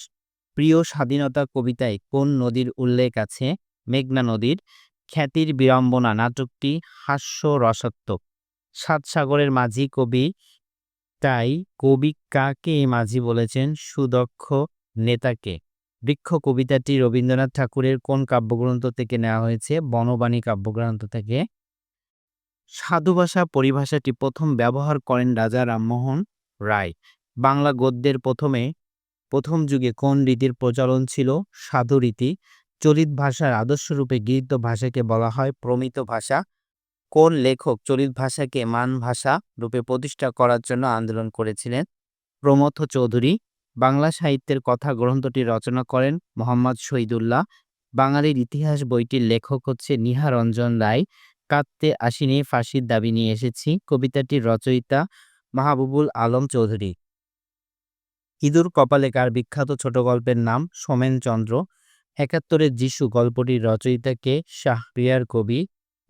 প্রিয় স্বাধীনতা কবিতায় কোন নদীর উল্লেখ আছে? মেঘনা নদীর। খ্যাতির বিড়ম্বনা নাটকটি হাস্যরসাত্মক। সাত সাগরের মাঝি কবি তাই কবি কাকে মাঝি বলেছেন? সুদক্ষ নেতাকে। বৃক্ষ কবিতাটি রবীন্দ্রনাথ ঠাকুরের কোন কাব্যগ্রন্থ থেকে নেওয়া হয়েছে? বনবাণী কাব্যগ্রন্থ থেকে। সাধু ভাষা পরিভাষাটি প্রথম ব্যবহার করেন রাজা রামমোহন রায়। বাংলা গদ্যের প্রথম যুগে কোন রীতির প্রচলন ছিল? সাধু রীতি। চলিত ভাষার আদর্শরূপে গৃহীত ভাষাকে বলা হয় প্রমিত ভাষা। কোন লেখক চলিত ভাষাকে মান ভাষা রূপে প্রতিষ্ঠা করার জন্য আন্দোলন করেছিলেন? প্রমথ চৌধুরী। বাংলা সাহিত্যের কথা গ্রন্থটি রচনা করেন মোহাম্মদ শহীদুল্লাহ। বাঙালির ইতিহাস বইটির লেখক হচ্ছে নিহারঞ্জন রায়। কাঁদতে আসিনি ফাঁসির দাবি নিয়ে এসেছি কবিতাটির রচয়িতা মাহবুবুল আলম চৌধুরী। ইঁদুর কপালে কার বিখ্যাত ছোট গল্পের নাম? সোমেনচন্দ্র। ৭১-এর যিশু গল্পটির রচয়িতা কে? শাহরিয়ার কবি।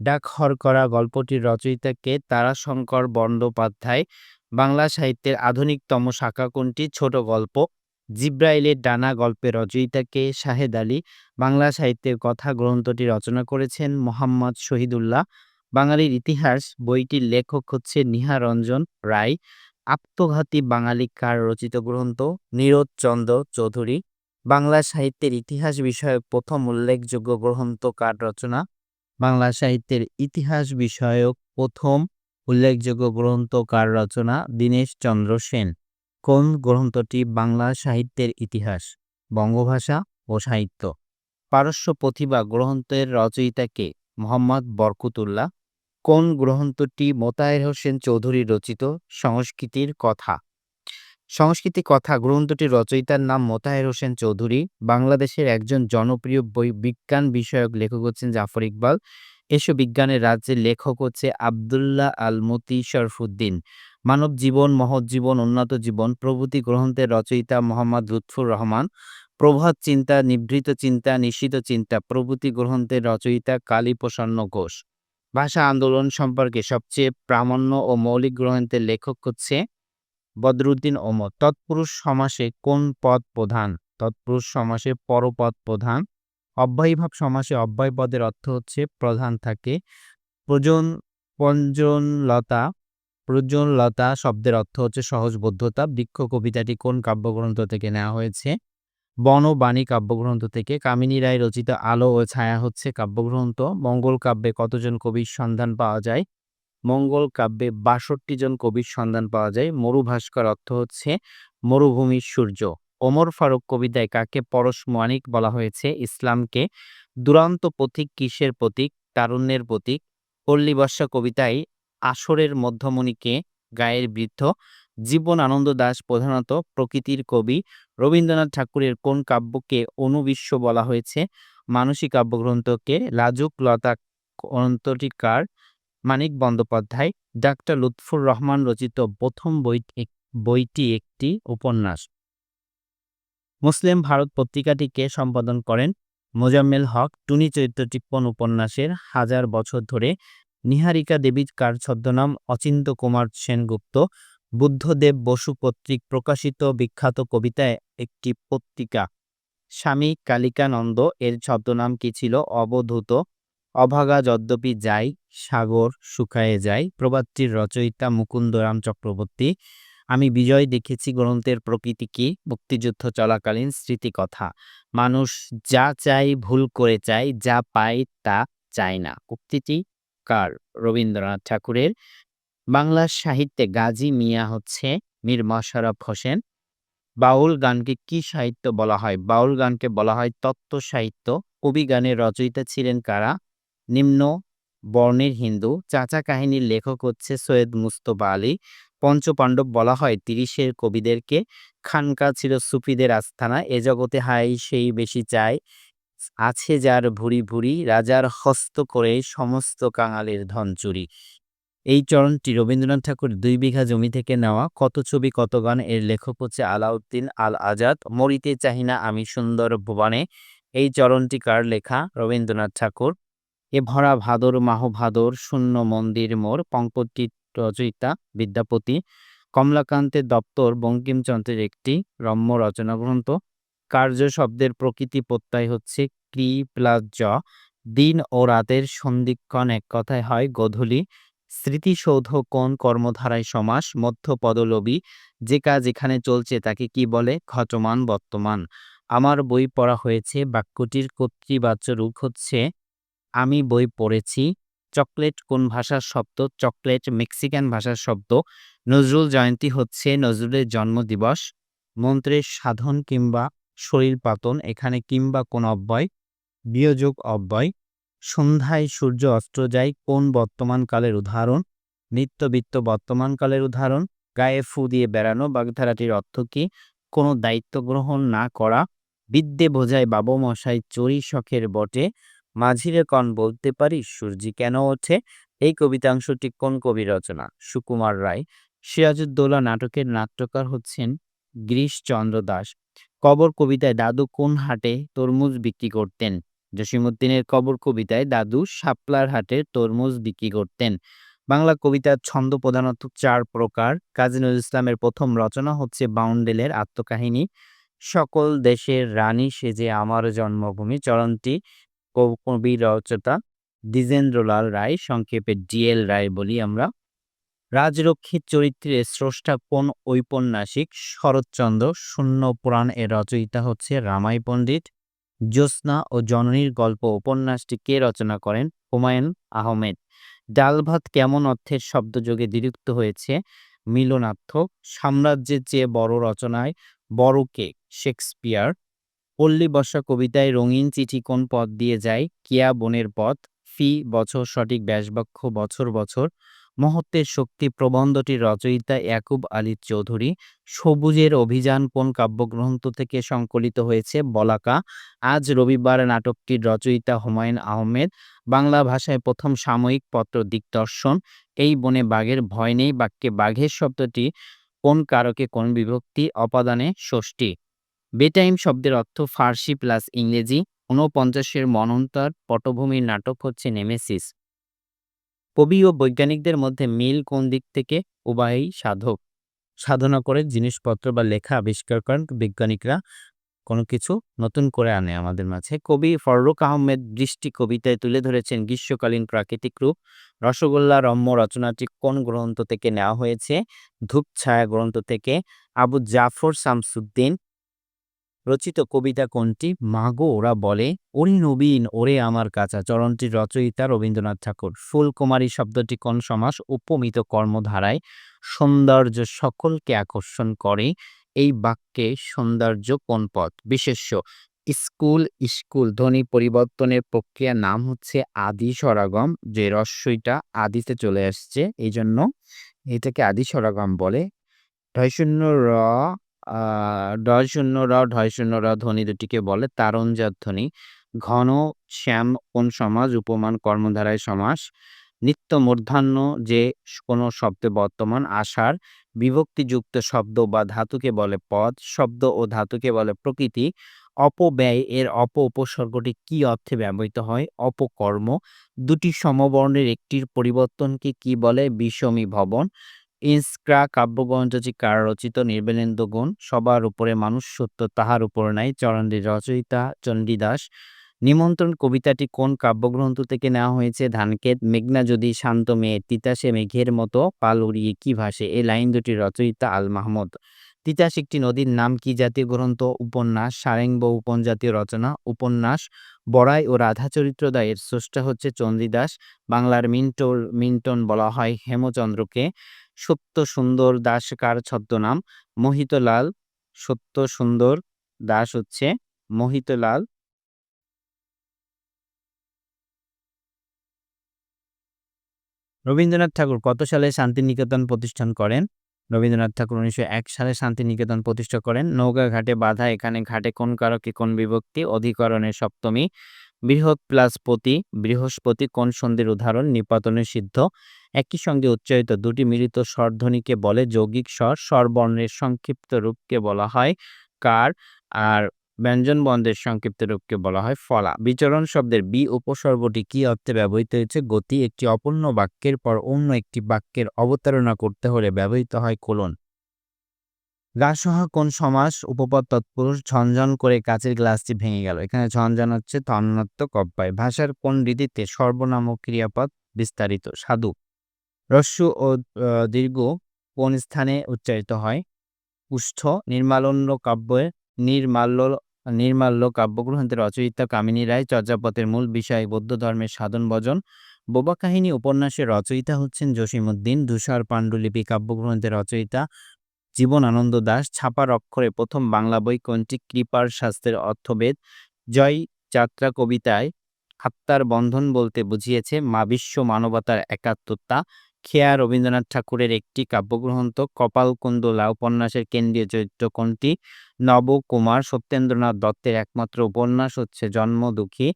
ডাক হরকরা গল্পটির রচয়িতা কে? তারাশঙ্কর বন্দ্যোপাধ্যায়। বাংলা সাহিত্যের আধুনিকতম শাখা কোনটি? ছোট গল্প। জিব্রাইলের ডানা গল্পের রচয়িতা কে? শাহেদ আলী। বাংলা সাহিত্যের কথা গ্রন্থটি রচনা করেছেন মোহাম্মদ শহীদুল্লাহ। বাঙালির ইতিহাস বইটির লেখক হচ্ছে নিহারঞ্জন রায়। আত্মঘাতী বাঙালি কার রচিত গ্রন্থ? নীরদচন্দ্র চৌধুরী। বাংলা সাহিত্যের ইতিহাস বিষয়ক প্রথম উল্লেখযোগ্য গ্রন্থ কার রচনা? বাংলা সাহিত্যের ইতিহাস বিষয়ক প্রথম উল্লেখযোগ্য গ্রন্থ কার রচনা? দীনেশচন্দ্র সেন। কোন গ্রন্থটি বাংলা সাহিত্যের ইতিহাস? বঙ্গভাষা ও সাহিত্য। পারস্য প্রতিভা গ্রন্থের রচয়িতা কে? মোহাম্মদ বরকতুল্লাহ। কোন গ্রন্থটি মোতায়ের হোসেন চৌধুরী রচিত? সংস্কৃতির কথা। সংস্কৃতি কথা গ্রন্থটির রচয়িতার নাম মোতায়ের হোসেন চৌধুরী। বাংলাদেশের একজন জনপ্রিয় বিজ্ঞান বিষয়ক লেখক হচ্ছেন জাফর ইকবাল। এসব বিজ্ঞানের রাজ্যের লেখক হচ্ছে আব্দুল্লাহ আল মতি শরফুদ্দিন। মানব জীবন মহৎ জীবন উন্নত জীবন প্রভৃতি গ্রন্থের রচয়িতা মোহাম্মদ লুৎফুর রহমান। প্রভাত চিন্তা নিভৃত চিন্তা নিশ্চিত চিন্তা প্রভৃতি গ্রন্থের রচয়িতা কালীপ্রসন্ন ঘোষ। ভাষা আন্দোলন সম্পর্কে সবচেয়ে প্রামাণ্য ও মৌলিক গ্রন্থের লেখক হচ্ছে বদরুদ্দীন ওমর। তৎপুরুষ সমাসে কোন পদ প্রধান? তৎপুরুষ সমাসে পরপদ প্রধান। অব্যয়ীভাব সমাসে অব্যয় পদের অর্থ হচ্ছে প্রধান থাকে। প্রয়োজনলতা প্রয়োজনলতা শব্দের অর্থ হচ্ছে সহজবোধ্যতা। বৃক্ষ কবিতাটি কোন কাব্যগ্রন্থ থেকে নেওয়া হয়েছে? বনবাণী কাব্যগ্রন্থ থেকে। কামিনী রায় রচিত আলো ও ছায়া হচ্ছে কাব্যগ্রন্থ। মঙ্গল কাব্যে কতজন কবির সন্ধান পাওয়া যায়? মঙ্গল কাব্যে ৬২ জন কবির সন্ধান পাওয়া যায়। মরুভাস্কর অর্থ হচ্ছে মরুভূমির সূর্য। ওমর ফারুক কবিতায় কাকে পরশমণিক বলা হয়েছে? ইসলামকে। দুরন্ত পথিক কিসের প্রতীক? তারুণ্যের প্রতীক। পল্লীবর্ষা কবিতায় আসরের মধ্যমণিকে? গায়ের বৃদ্ধ। জীবন আনন্দ দাশ প্রধানত প্রকৃতির কবি। রবীন্দ্রনাথ ঠাকুরের কোন কাব্যকে অনুবিশ্ব বলা হয়েছে? মানসী কাব্যগ্রন্থকে। লাজুক লতা গ্রন্থটি কার? মানিক বন্দ্যোপাধ্যায়। ডাক্তার লুৎফুর রহমান রচিত প্রথম বইটি একটি উপন্যাস। মুসলিম ভারত পত্রিকাটি কে সম্পাদন করেন? মোজাম্মেল হক। টুনি চরিত্রটি কোন উপন্যাসের? হাজার বছর ধরে। নিহারিকা দেবী কার ছদ্মনাম? অচিন্ত্য কুমার সেনগুপ্ত। বুদ্ধদেব বসু কর্তৃক প্রকাশিত বিখ্যাত কবিতায় একটি পত্রিকা। স্বামী কালিকানন্দ এর ছদ্মনাম কি ছিল? অবধূত। অভাগা যদ্যপি যাই সাগর শুকায়ে যায় প্রবাদটির রচয়িতা মুকুন্দরাম চক্রবর্তী। আমি বিজয় দেখেছি গ্রন্থের প্রকৃতি কি? মুক্তিযুদ্ধ চলাকালীন স্মৃতিকথা। মানুষ যা চাই ভুল করে চায়, যা পায় তা চায় না উক্তিটি কার? রবীন্দ্রনাথ ঠাকুরের। বাংলা সাহিত্যে গাজী মিয়া হচ্ছে মীর মশাররফ হোসেন। বাউল গানকে কি সাহিত্য বলা হয়? বাউল গানকে বলা হয় তত্ত্ব সাহিত্য। কবি গানের রচয়িতা ছিলেন কারা? নিম্ন বর্ণের হিন্দু। চাচা কাহিনীর লেখক হচ্ছে সৈয়দ মুজতবা আলী। পঞ্চপাণ্ডব বলা হয় ৩০-এর কবিদেরকে। খানকা ছিল সুফিদের আস্থানা। এ জগতে হাই সেই বেশি চায়, আছে যার ভুরি ভুরি রাজার হস্ত করে সমস্ত কাঙালের ধন চুরি। এই চরণটি রবীন্দ্রনাথ ঠাকুর ২ বিঘা জমি থেকে নেওয়া। কত ছবি কত গান এর লেখক হচ্ছে আলাউদ্দিন আল আজাদ। মরিতে চাহি না আমি সুন্দর ভুবনে, এই চরণটি কার লেখা? রবীন্দ্রনাথ ঠাকুর। এ ভরা ভাদর মাহ ভাদর শূন্য মন্দির মোর, পঙ্কটির রচয়িতা বিদ্যাপতি। কমলাকান্তের দপ্তর বঙ্কিমচন্দ্রের একটি রম্য রচনা গ্রন্থ। কার্য শব্দের প্রকৃতি প্রত্যয় হচ্ছে ক্রি প্লাস জ। দিন ও রাতের সন্ধিক্ষণ এক কথায় হয় গোধূলি। স্মৃতিসৌধ কোন কর্মধারায় সমাস? মধ্যপদলোপী। যে কাজ এখানে চলছে তাকে কি বলে? ঘটমান বর্তমান। আমার বই পড়া হয়েছে বাক্যটির কর্তৃবাচ্য রূপ হচ্ছে আমি বই পড়েছি। চকলেট কোন ভাষার শব্দ? চকলেট মেক্সিকান ভাষার শব্দ। নজরুল জয়ন্তী হচ্ছে নজরুলের জন্মদিবস। মন্ত্রের সাধন কিংবা শরীর পাতন, এখানে কিংবা কোন অব্যয়? বিয়োজক অব্যয়। সন্ধ্যায় সূর্য অস্ত যায় কোন বর্তমানকালের উদাহরণ? নিত্যবৃত্ত বর্তমানকালের উদাহরণ। গায়ে ফু দিয়ে বেড়ানো বাগধারাটির অর্থ কী? কোনো দায়িত্ব গ্রহণ না করা। বিদ্যে বোঝায় বাবুমশাই চড়ি শখের বটে। মাঝিরে কন বলতে পারি সূর্যি কেন ওঠে? এই কবিতাংশটি কোন কবি রচনা? সুকুমার রায়। সিরাজউদ্দৌলা নাটকের নাট্যকার হচ্ছেন গিরিশচন্দ্র দাস। কবর কবিতায় দাদু কোন হাটে তরমুজ বিক্রি করতেন? জসীমউদ্দীনের কবর কবিতায় দাদু শাপলার হাটে তরমুজ বিক্রি করতেন। বাংলা কবিতার ছন্দ প্রধানত ৪ প্রকার। কাজী নজরুল ইসলামের প্রথম রচনা হচ্ছে বাউন্ডেলের আত্মকাহিনী। সকল দেশের রানী সেজে আমার জন্মভূমি, চরণটি কবি রচয়িতা দ্বিজেন্দ্রলাল রায়, সংক্ষেপে ডিএল রায় বলি আমরা। রাজরক্ষীর চরিত্রে স্রষ্টা কোন ঔপন্যাসিক? শরৎচন্দ্র। শূন্য পুরাণ এর রচয়িতা হচ্ছে রামাই পণ্ডিত। জ্যোৎস্না ও জননীর গল্প উপন্যাসটি কে রচনা করেন? হুমায়ুন আহমেদ। ডাল ভাত কেমন অর্থের শব্দযোগে দ্বিরুক্ত হয়েছে? মিলনার্থক। সাম্রাজ্যের চেয়ে বড় রচনায় বড় কে? শেক্সপিয়ার। পল্লী বর্ষা কবিতায় রঙিন চিঠি কোন পথ দিয়ে যায়? কেয়া বনের পথ। ফি বছর সঠিক ব্যাসবাক্য বছর বছর। মহত্বের শক্তি প্রবন্ধটির রচয়িতা ইয়াকুব আলী চৌধুরী। সবুজের অভিযান কোন কাব্যগ্রন্থ থেকে সংকলিত হয়েছে? বলাকা। আজ রবিবার নাটকটির রচয়িতা হুমায়ুন আহমেদ। বাংলা ভাষায় প্রথম সাময়িক পত্র দিগদর্শন। এই বনে বাঘের ভয় নেই বাক্যে বাঘের শব্দটি কোন কারকে কোন বিভক্তি? অপাদানে ষষ্ঠী। বেটাইম শব্দের অর্থ ফার্সি প্লাস ইংরেজি। ৪৯-এর মন্বন্তর পটভূমির নাটক হচ্ছে নেমেসিস। কবি ও বৈজ্ঞানিকদের মধ্যে মিল কোন দিক থেকে? উভয়ই সাধক। সাধনা করে জিনিসপত্র বা লেখা আবিষ্কার করেন বিজ্ঞানিকরা, কোনো কিছু নতুন করে আনে আমাদের মাঝে। কবি ফররুখ আহমেদ দৃষ্টি কবিতায় তুলে ধরেছেন গ্রীষ্মকালীন প্রাকৃতিক রূপ। রসগোল্লা রম্য রচনাটি কোন গ্রন্থ থেকে নেওয়া হয়েছে? ধূপছায়া গ্রন্থ থেকে। আবু জাফর শামসুদ্দীন রচিত কবিতা কোনটি? মাগো ওরা বলে। ওরে নবীন ওরে আমার কাঁচা, চরণটির রচয়িতা রবীন্দ্রনাথ ঠাকুর। ফুলকুমারী শব্দটি কোন সমাস? উপমিত কর্মধারায়। সৌন্দর্য সকলকে আকর্ষণ করে, এই বাক্যে সৌন্দর্য কোন পদ? বিশেষ্য। স্কুল স্কুল ধ্বনি পরিবর্তনের প্রক্রিয়ার নাম হচ্ছে আদি স্বরাগম। যে রস্যইটা আদিতে চলে আসছে এই জন্য এটাকে আদি স্বরাগম বলে। ঢয়শূন্য র আ ঢয়শূন্য র, ঢয়শূন্য র ধ্বনি দুটিকে বলে তারঞ্জাত ধ্বনি। ঘন শ্যাম কোন সমাস? উপমান কর্মধারায় সমাস। নিত্য মূর্ধন্য যে কোনো শব্দে বর্তমান। আষাঢ়। বিভক্তিযুক্ত শব্দ বা ধাতুকে বলে পদ। শব্দ ও ধাতুকে বলে প্রকৃতি। অপব্যয় এর উপসর্গটি কি অর্থে ব্যবহৃত হয়? অপকর্ম। দুটি সমবর্ণের একটির পরিবর্তনকে কি বলে? বিষমী ভবন। ইন্সক্রা কাব্যগ্রন্থটি কার রচিত? নির্মলেন্দু গুণ। সবার উপরে মানুষ সত্য তাহার উপর নাই, চরণটির রচয়িতা চণ্ডীদাস। নিমন্ত্রণ কবিতাটি কোন কাব্যগ্রন্থ থেকে নেওয়া হয়েছে? ধানক্ষেত। মেঘনা যদি শান্ত মেয়ে তিতাসে মেঘের মতো পাল উড়িয়ে কি ভাসে, এই লাইন দুটির রচয়িতা আল মাহমুদ। তিতাস একটি নদীর নাম কি জাতীয় গ্রন্থ? উপন্যাস। সারেঙ্গ উপজাতীয় রচনা। উপন্যাস। বড়াই ও রাধা চরিত্রদ্বয়ের স্রষ্টা হচ্ছে চণ্ডীদাস। বাংলার মিন্টন বলা হয় হেমচন্দ্রকে। সত্য সুন্দর দাস কার ছদ্মনাম? মোহিতলাল। সত্য সুন্দর দাস হচ্ছে মোহিতলাল। রবীন্দ্রনাথ ঠাকুর কত সালে শান্তিনিকেতন প্রতিষ্ঠান করেন? রবীন্দ্রনাথ ঠাকুর ১৯০১ সালে শান্তিনিকেতন প্রতিষ্ঠা করেন। নৌকা ঘাটে বাঁধা, এখানে ঘাটে কোন কারকে কোন বিভক্তি? অধিকরণের সপ্তমী। বৃহৎ প্লাস পতি, বৃহস্পতি কোন সন্ধির উদাহরণ? নিপাতনের সিদ্ধ। একই সঙ্গে উচ্চারিত দুটি মিলিত স্বরধ্বনিকে বলে যৌগিক স্বর। স্বরবর্ণের সংক্ষিপ্ত রূপকে বলা হয় কার, আর ব্যঞ্জনবর্ণের সংক্ষিপ্ত রূপকে বলা হয় ফলা। বিচরণ শব্দের বি উপসর্গটি কি অর্থে ব্যবহৃত হয়েছে? গতি। একটি অপূর্ণ বাক্যের পর অন্য একটি বাক্যের অবতারণা করতে হলে ব্যবহৃত হয় কোলন। গা-সহ কোন সমাস? উপপদ তৎপুরুষ। ঝনঝন করে কাচের গ্লাসটি ভেঙে গেল। এখানে ঝনঝন হচ্ছে ধনাত্মক অব্যয়। ভাষার কোন রীতিতে সর্বনামক ক্রিয়াপদ বিস্তারিত? সাধু। হ্রস্ব ও দীর্ঘ কোন স্থানে উচ্চারিত হয়? উষ্ঠ। নির্মাল্য কাব্যগ্রন্থের রচয়িতা কামিনী রায়। চর্যাপদের মূল বিষয় বৌদ্ধ ধর্মের সাধন ভজন। বোবা কাহিনী উপন্যাসের রচয়িতা হচ্ছেন জসীমউদ্দীন। ধূসর পাণ্ডুলিপি কাব্যগ্রন্থের রচয়িতা জীবনানন্দ দাশ। ছাপার অক্ষরে প্রথম বাংলা বই কোনটি? কৃপার শাস্ত্রের অর্থবেদ। জয় যাত্রা কবিতায় আত্মার বন্ধন বলতে বুঝিয়েছে বিশ্ব মানবতার একাত্মতা। খেয়া রবীন্দ্রনাথ ঠাকুরের একটি কাব্যগ্রন্থ। কপালকুণ্ডলা উপন্যাসের কেন্দ্রীয় চরিত্র কোনটি? নবকুমার। সত্যেন্দ্রনাথ দত্তের একমাত্র উপন্যাস হচ্ছে জন্মদুঃখী।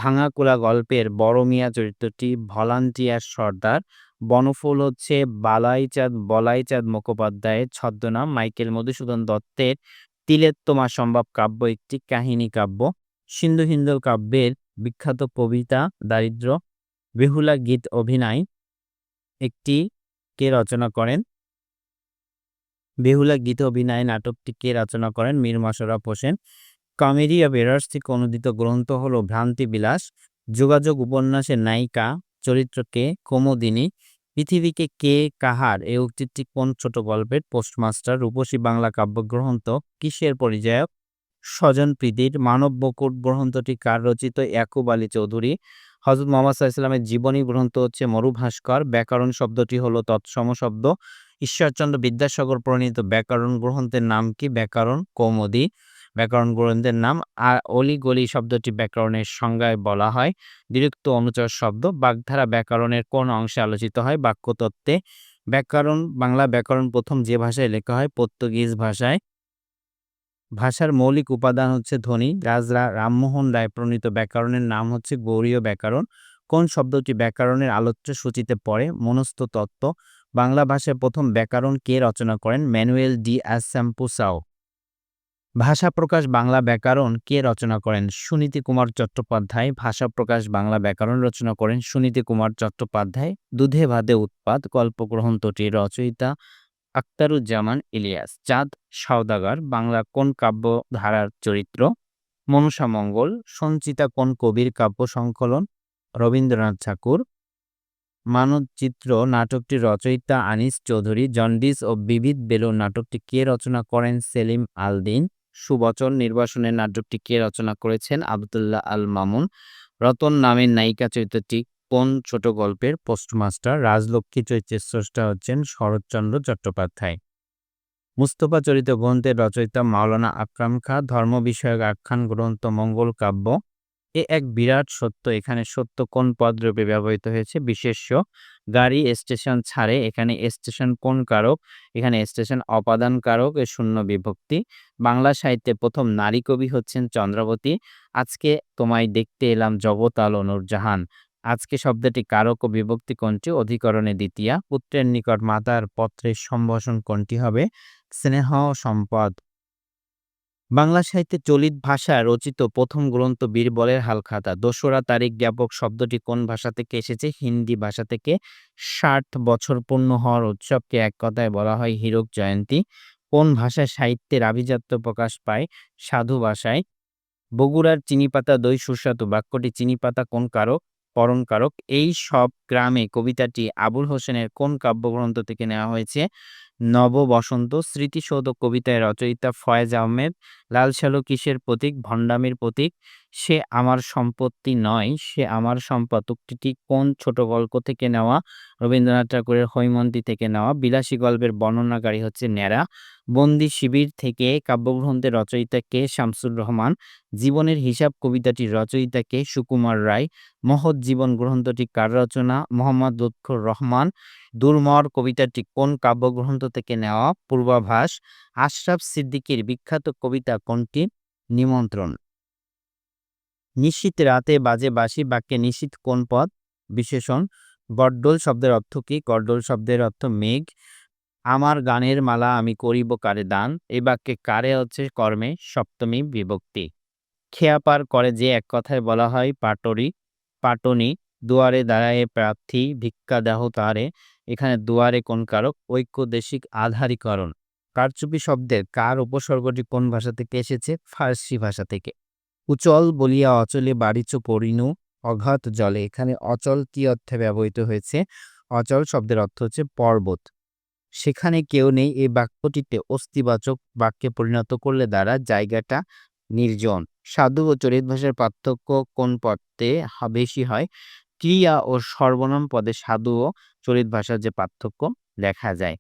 ভাঙাকুলা গল্পের বড় মিয়া চরিত্রটি ভলান্টিয়ার সর্দার। বনফুল হচ্ছে বলাইচাঁদ মুখোপাধ্যায়ের ছদ্মনাম। মাইকেল মধুসূদন দত্তের তিলোত্তমা সম্ভব কাব্য একটি কাহিনী কাব্য। সিন্ধু হিন্দুল কাব্যের বিখ্যাত কবিতা দারিদ্র। বেহুলা গীত অভিনয় একটি কে রচনা করেন? বেহুলা গীত অভিনয় নাটকটি কে রচনা করেন? Mir Mosharraf Hossain. Comedy of errors থেকে অনুদিত গ্রন্থ হলো ভ্রান্তিবিলাস। যোগাযোগ উপন্যাসের নায়িকা চরিত্র কে? কুমুদিনী। পৃথিবীকে কে কাহার এই উক্তিটি কোন ছোট গল্পের? পোস্টমাস্টার। রূপসী বাংলা কাব্যগ্রন্থ কিসের পরিচায়ক? স্বজনপ্রীতির। মানব বকুট গ্রন্থটি কার রচিত? ইয়াকুব আলী চৌধুরী। হযরত মুহাম্মদ সাল্লাল্লাহু আলাইহি ওয়াসাল্লামের জীবনী গ্রন্থ হচ্ছে মরুভাস্কর। ব্যাকরণ শব্দটি হলো তৎসম শব্দ। ঈশ্বরচন্দ্র বিদ্যাসাগর প্রণীত ব্যাকরণ গ্রন্থের নাম কি? ব্যাকরণ কৌমুদী। ব্যাকরণ গ্রন্থের নাম। আর অলিগলি শব্দটি ব্যাকরণের সংজ্ঞায় বলা হয় দ্বিরুক্ত অনুচর শব্দ। বাগধারা ব্যাকরণের কোন অংশে আলোচিত হয়? বাক্যতত্ত্বে। বাংলা ব্যাকরণ প্রথম যে ভাষায় লেখা হয়? পর্তুগিজ ভাষায়। ভাষার মৌলিক উপাদান হচ্ছে ধ্বনি। রামমোহন রায় প্রণীত ব্যাকরণের নাম হচ্ছে গৌড়ীয় ব্যাকরণ। কোন শব্দটি ব্যাকরণের আলোচ্য সূচিতে পড়ে? মনস্থ তত্ত্ব। বাংলা ভাষায় প্রথম ব্যাকরণ কে রচনা করেন? Manuel de Assumpcao. ভাষা প্রকাশ বাংলা ব্যাকরণ কে রচনা করেন? সুনীতি কুমার চট্টোপাধ্যায়। ভাষা প্রকাশ বাংলা ব্যাকরণ রচনা করেন সুনীতি কুমার চট্টোপাধ্যায়। দুধে ভাতে উৎপাত গল্পগ্রন্থটির রচয়িতা আখতারুজ্জামান ইলিয়াস। চাঁদ সওদাগর বাংলা কোন কাব্য ধারার চরিত্র? মনসামঙ্গল। সঞ্চিতা কোন কবির কাব্য সংকলন? রবীন্দ্রনাথ ঠাকুর। মানচিত্র নাটকটির রচয়িতা আনিস চৌধুরী। জন্ডিস ও বিবিধ বেলুন নাটকটি কে রচনা করেন? সেলিম আল দীন। সুবচন নির্বাসনের নাটকটি কে রচনা করেছেন? আব্দুল্লাহ আল মামুন। রতন নামের নায়িকা চরিত্রটি কোন ছোট গল্পের? পোস্টমাস্টার। রাজলক্ষ্মী চরিত্রের স্রষ্টা হচ্ছেন শরৎচন্দ্র চট্টোপাধ্যায়। মুস্তফা চরিত গ্রন্থের রচয়িতা মাওলানা আকরাম খাঁ। ধর্ম বিষয়ক আখ্যান গ্রন্থ মঙ্গল কাব্য। এক বিরাট সত্য, এখানে সত্য কোন পদরূপে ব্যবহৃত হয়েছে? বিশেষ্য। গাড়ি স্টেশন ছাড়ে, এখানে স্টেশন কোন কারক? এখানে স্টেশন অপাদান কারক, এ শূন্য বিভক্তি। বাংলা সাহিত্যে প্রথম নারী কবি হচ্ছেন চন্দ্রাবতী। আজকে তোমায় দেখতে এলাম জগৎ আলো নূরজাহান। আজকে শব্দটি কারক ও বিভক্তি কোনটি? অধিকরণে দ্বিতীয়া। পুত্রের নিকট মাতার পত্রের সম্ভাষণ কোনটি হবে? স্নেহ সম্পদ। বাংলা সাহিত্যে চলিত ভাষায় রচিত প্রথম গ্রন্থ বীরবলের হালখাতা। দোসরা তারিখ জ্ঞাপক শব্দটি কোন ভাষা থেকে এসেছে? হিন্দি ভাষা থেকে। ৬০ বছর পূর্ণ হওয়ার উৎসবকে এক কথায় বলা হয় হীরক জয়ন্তী। কোন ভাষায় সাহিত্যের আভিজাত্য প্রকাশ পায়? সাধু ভাষায়। বগুড়ার চিনিপাতা দই সুস্বাদু বাক্যটি চিনিপাতা কোন কারক? পরণ কারক। এই সব গ্রামে কবিতাটি আবুল হোসেনের কোন কাব্যগ্রন্থ থেকে নেওয়া হয়েছে? নববসন্ত। স্মৃতিসৌধ কবিতায় রচয়িতা ফয়েজ আহমেদ। লাল সালু কিসের প্রতীক? ভণ্ডামির প্রতীক। সে আমার সম্পত্তি নয়, সে আমার সম্পদ উক্তিটি কোন ছোট গল্প থেকে নেওয়া? রবীন্দ্রনাথ ঠাকুরের হৈমন্তী থেকে নেওয়া। বিলাসী গল্পের বর্ণনাকারী হচ্ছে ন্যাড়া। বন্দি শিবির থেকে কাব্যগ্রন্থের রচয়িতা কে? শামসুর রহমান। জীবনের হিসাব কবিতাটির রচয়িতা কে? সুকুমার রায়। মহৎ জীবন গ্রন্থটি কার রচনা? মোহাম্মদ লুৎফর রহমান। দুর্মর কবিতাটি কোন কাব্যগ্রন্থ থেকে নেওয়া পূর্বাভাস। আশরাফ সিদ্দিকীর বিখ্যাত কবিতা কোনটি? নিমন্ত্রণ। নিশীথ রাতে বাজে বাঁশি বাক্যে নিশীথ কোন পদ? বিশেষণ। গড্ডল শব্দের অর্থ কী? গড্ডল শব্দের অর্থ মেঘ। আমার গানের মালা আমি করিব কারে দান, এই বাক্যে কারে হচ্ছে কর্মে সপ্তমী বিভক্তি। খেয়া পার করে যে এক কথায় বলা হয় পাটরি পাটনি। দুয়ারে দাঁড়ায়ে প্রার্থী ভিক্ষা দেহ তারে, এখানে দুয়ারে কোন কারক? ঐক্যদেশিক আধারীকরণ। কারচুপি শব্দের কার উপসর্গটি কোন ভাষা থেকে এসেছে? ফার্সি ভাষা থেকে। উচল বলিয়া অচলে বাড়িচ পড়িনু অঘাত জলে, এখানে অচল কি অর্থে ব্যবহৃত হয়েছে? অচল শব্দের অর্থ হচ্ছে পর্বত। সেখানে কেউ নেই এই বাক্যটিতে অস্তিবাচক বাক্যে পরিণত করলে দ্বারা জায়গাটা নির্জন। সাধু ও চরিত ভাষার পার্থক্য কোন পদে বেশি হয়? ক্রিয়া ও সর্বনাম পদে সাধু ও চরিত ভাষার যে পার্থক্য দেখা যায়।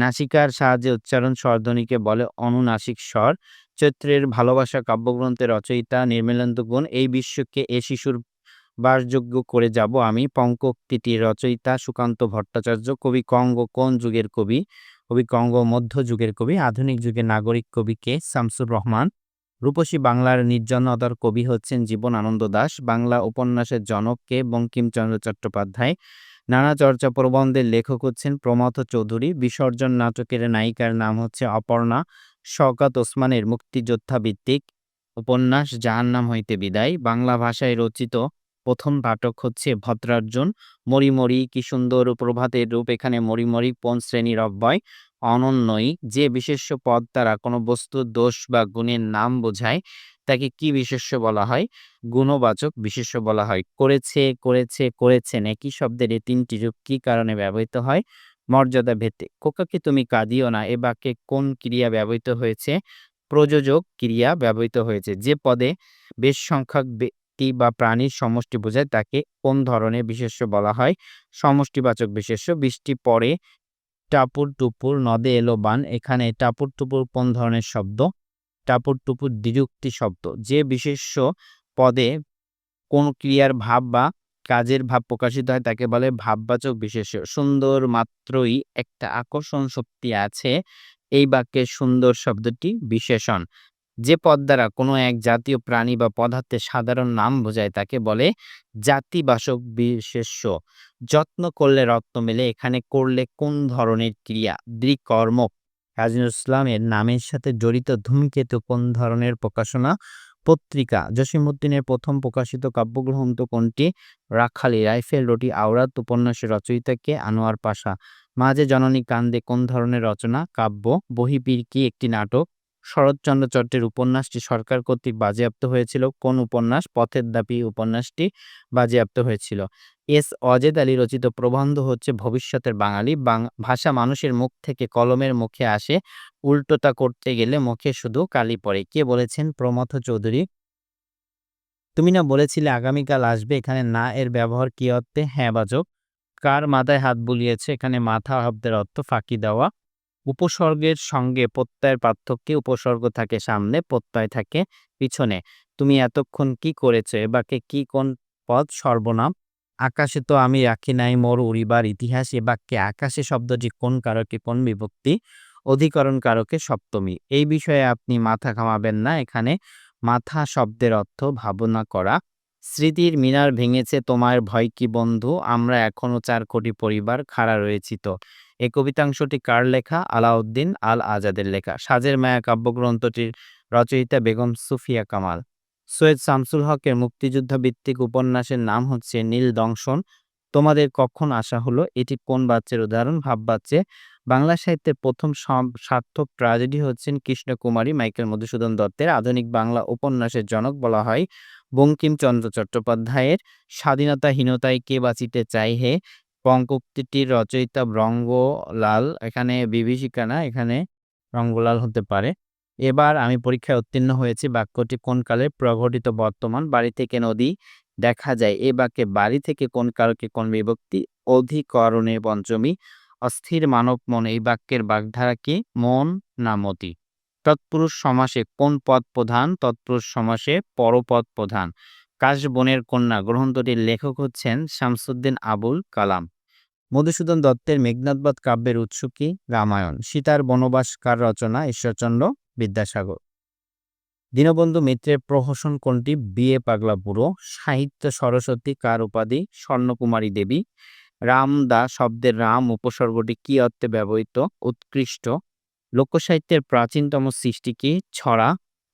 নাসিকার সাহায্যে উচ্চারণ স্বরধ্বনিকে বলে অনুনাসিক স্বর। চৈত্রের ভালোবাসা কাব্যগ্রন্থের রচয়িতা নির্মলেন্দু গুণ। এই বিশ্বকে এ শিশুর বাসযোগ্য করে যাব আমি। পঙ্কোক্তিটির রচয়িতা সুকান্ত ভট্টাচার্য। কবি কঙ্গ কোন যুগের কবি? কবি কঙ্গ মধ্যযুগের কবি। আধুনিক যুগের নাগরিক কবি কে? শামসুর রহমান। রূপসী বাংলার নির্জনতার কবি হচ্ছেন জীবনানন্দ দাশ। বাংলা উপন্যাসের জনক কে? বঙ্কিমচন্দ্র চট্টোপাধ্যায়। নানা চর্চা প্রবন্ধের লেখক হচ্ছেন প্রমথ চৌধুরী। বিসর্জন নাটকের নায়িকার নাম হচ্ছে অপর্ণা। শওকত ওসমানের মুক্তিযোদ্ধা ভিত্তিক উপন্যাস জাহান্নাম হইতে বিদায়। বাংলা ভাষায় রচিত প্রথম পাঠক হচ্ছে ভদ্রার্জুন। মরিমরি কি সুন্দর প্রভাতের রূপ, এখানে মরিমরি কোন শ্রেণীর অব্যয়? অনন্যই। যে বিশেষ্য পদ দ্বারা কোনো বস্তুর দোষ বা গুণের নাম বোঝায় তাকে কি বিশেষ্য বলা হয়? গুণবাচক বিশেষ্য বলা হয়। করেছে, করেছে, করেছেন একই শব্দের এই তিনটি রূপ কি কারণে ব্যবহৃত হয়? মর্যাদা ভেদে। খোকাকে তুমি কাঁদিও না, এ বাক্যে কোন ক্রিয়া ব্যবহৃত হয়েছে? প্রযোজক ক্রিয়া ব্যবহৃত হয়েছে। যে পদে বেশ সংখ্যক ব্যক্তি বা প্রাণীর সমষ্টি বোঝায় তাকে কোন ধরনের বিশেষ্য বলা হয়? সমষ্টিবাচক বিশেষ্য। বৃষ্টি পড়ে টাপুর টুপুর নদে এলো বান, এখানে টাপুর টুপুর কোন ধরনের শব্দ? টাপুর টুপুর দ্বিরুক্তি শব্দ। যে বিশেষ্য পদে কোন ক্রিয়ার ভাব বা কাজের ভাব প্রকাশিত হয় তাকে বলে ভাববাচক বিশেষ্য। সুন্দর মাত্রই একটা আকর্ষণ শক্তি আছে, এই বাক্যে সুন্দর শব্দটি বিশেষণ। যে পদ দ্বারা কোনো এক জাতীয় প্রাণী বা পদার্থের সাধারণ নাম বোঝায় তাকে বলে জাতিবাচক বিশেষ্য। যত্ন করলে রত্ন মেলে, এখানে করলে কোন ধরনের ক্রিয়া? দ্বিকর্মক। কাজী নজরুল ইসলামের নামের সাথে জড়িত ধূমকেতু কোন ধরনের প্রকাশনা? পত্রিকা। জসীমউদ্দীনের প্রথম প্রকাশিত কাব্যগ্রন্থ কোনটি? রাখালী। রাইফেল রোটি আওরাত উপন্যাসের রচয়িতা কে? আনোয়ার পাশা। মাঝে জননী কান্দে কোন ধরনের রচনা? কাব্য। বহিবীর কি একটি নাটক? শরৎচন্দ্র চট্টের উপন্যাসটি সরকার কর্তৃক বাজেয়াপ্ত হয়েছিল কোন উপন্যাস? পথের দাবি উপন্যাসটি বাজেয়াপ্ত হয়েছিল। এস অজেদ আলী রচিত প্রবন্ধ হচ্ছে ভবিষ্যতের বাঙালি। ভাষা মানুষের মুখ থেকে কলমের মুখে আসে, উল্টোটা করতে গেলে মুখে শুধু কালি পড়ে। কে বলেছেন? প্রমথ চৌধুরী। তুমি না বলেছিলে আগামীকাল আসবে, এখানে না এর ব্যবহার কি অর্থে? হ্যাঁ বাচক। কার মাথায় হাত বুলিয়েছে, এখানে মাথা শব্দের অর্থ ফাঁকি দেওয়া। উপসর্গের সঙ্গে প্রত্যয়ের পার্থক্যে উপসর্গ থাকে সামনে, প্রত্যয় থাকে পিছনে। তুমি এতক্ষণ কি করেছো, এ বাক্যে কি কোন পদ? সর্বনাম। আকাশে তো আমি রাখি নাই মোর উড়িবার ইতিহাস, এ বাক্যে আকাশে শব্দটি কোন কারকে কোন বিভক্তি? অধিকরণ কারকে সপ্তমী। এই বিষয়ে আপনি মাথা ঘামাবেন না, এখানে মাথা শব্দের অর্থ ভাবনা করা। স্মৃতির মিনার ভেঙেছে তোমার ভয় কি বন্ধু, আমরা এখনো 4 কোটি পরিবার খাড়া রয়েছি তো। এই কবিতাংশটি কার লেখা? আলাউদ্দিন আল আজাদের লেখা। সাজের মায়া কাব্যগ্রন্থটির রচয়িতা বেগম সুফিয়া কামাল। সৈয়দ শামসুল হকের মুক্তিযুদ্ধ ভিত্তিক উপন্যাসের নাম হচ্ছে নীল দংশন। তোমাদের কখন আসা হলো, এটি কোন বাচ্যের উদাহরণ? ভাববাচ্যে। বাংলা সাহিত্যের প্রথম সার্থক ট্র্যাজেডি হচ্ছেন কৃষ্ণকুমারী মাইকেল মধুসূদন দত্তের। আধুনিক বাংলা উপন্যাসের জনক বলা হয় বঙ্কিমচন্দ্র চট্টোপাধ্যায়ের। স্বাধীনতাহীনতায় কে বাঁচিতে চায় হে, পঙ্কোক্তিটির রচয়িতা রঙ্গলাল। এখানে বিভীষিকা না, এখানে রঙ্গলাল হতে পারে। এবার আমি পরীক্ষায় উত্তীর্ণ হয়েছি বাক্যটি কোন কালে? প্রঘটিত বর্তমান। বাড়ি থেকে নদী দেখা যায়, এ বাক্যে বাড়ি থেকে কোন কারকে কোন বিভক্তি? অধিকরণে পঞ্চমী। অস্থির মানব মন, এই বাক্যের বাগধারা কি? মন না মতি। তৎপুরুষ সমাসে কোন পদ প্রধান? তৎপুরুষ সমাসে পরপদ প্রধান। কাশবনের কন্যা গ্রন্থটির লেখক হচ্ছেন শামসুদ্দিন আবুল কালাম। মধুসূদন দত্তের মেঘনাদবধ কাব্যের উৎস কি? রামায়ণ। সীতার বনবাস কার রচনা? ঈশ্বরচন্দ্র বিদ্যাসাগর। দীনবন্ধু মিত্রের প্রহসন কোনটি? বিয়ে পাগলা বুড়ো। সাহিত্য সরস্বতী কার উপাধি? স্বর্ণকুমারী দেবী। রামদা শব্দের রাম উপসর্গটি কি অর্থে ব্যবহৃত? উৎকৃষ্ট। লোকসাহিত্যের প্রাচীনতম সৃষ্টি কি? ছড়া।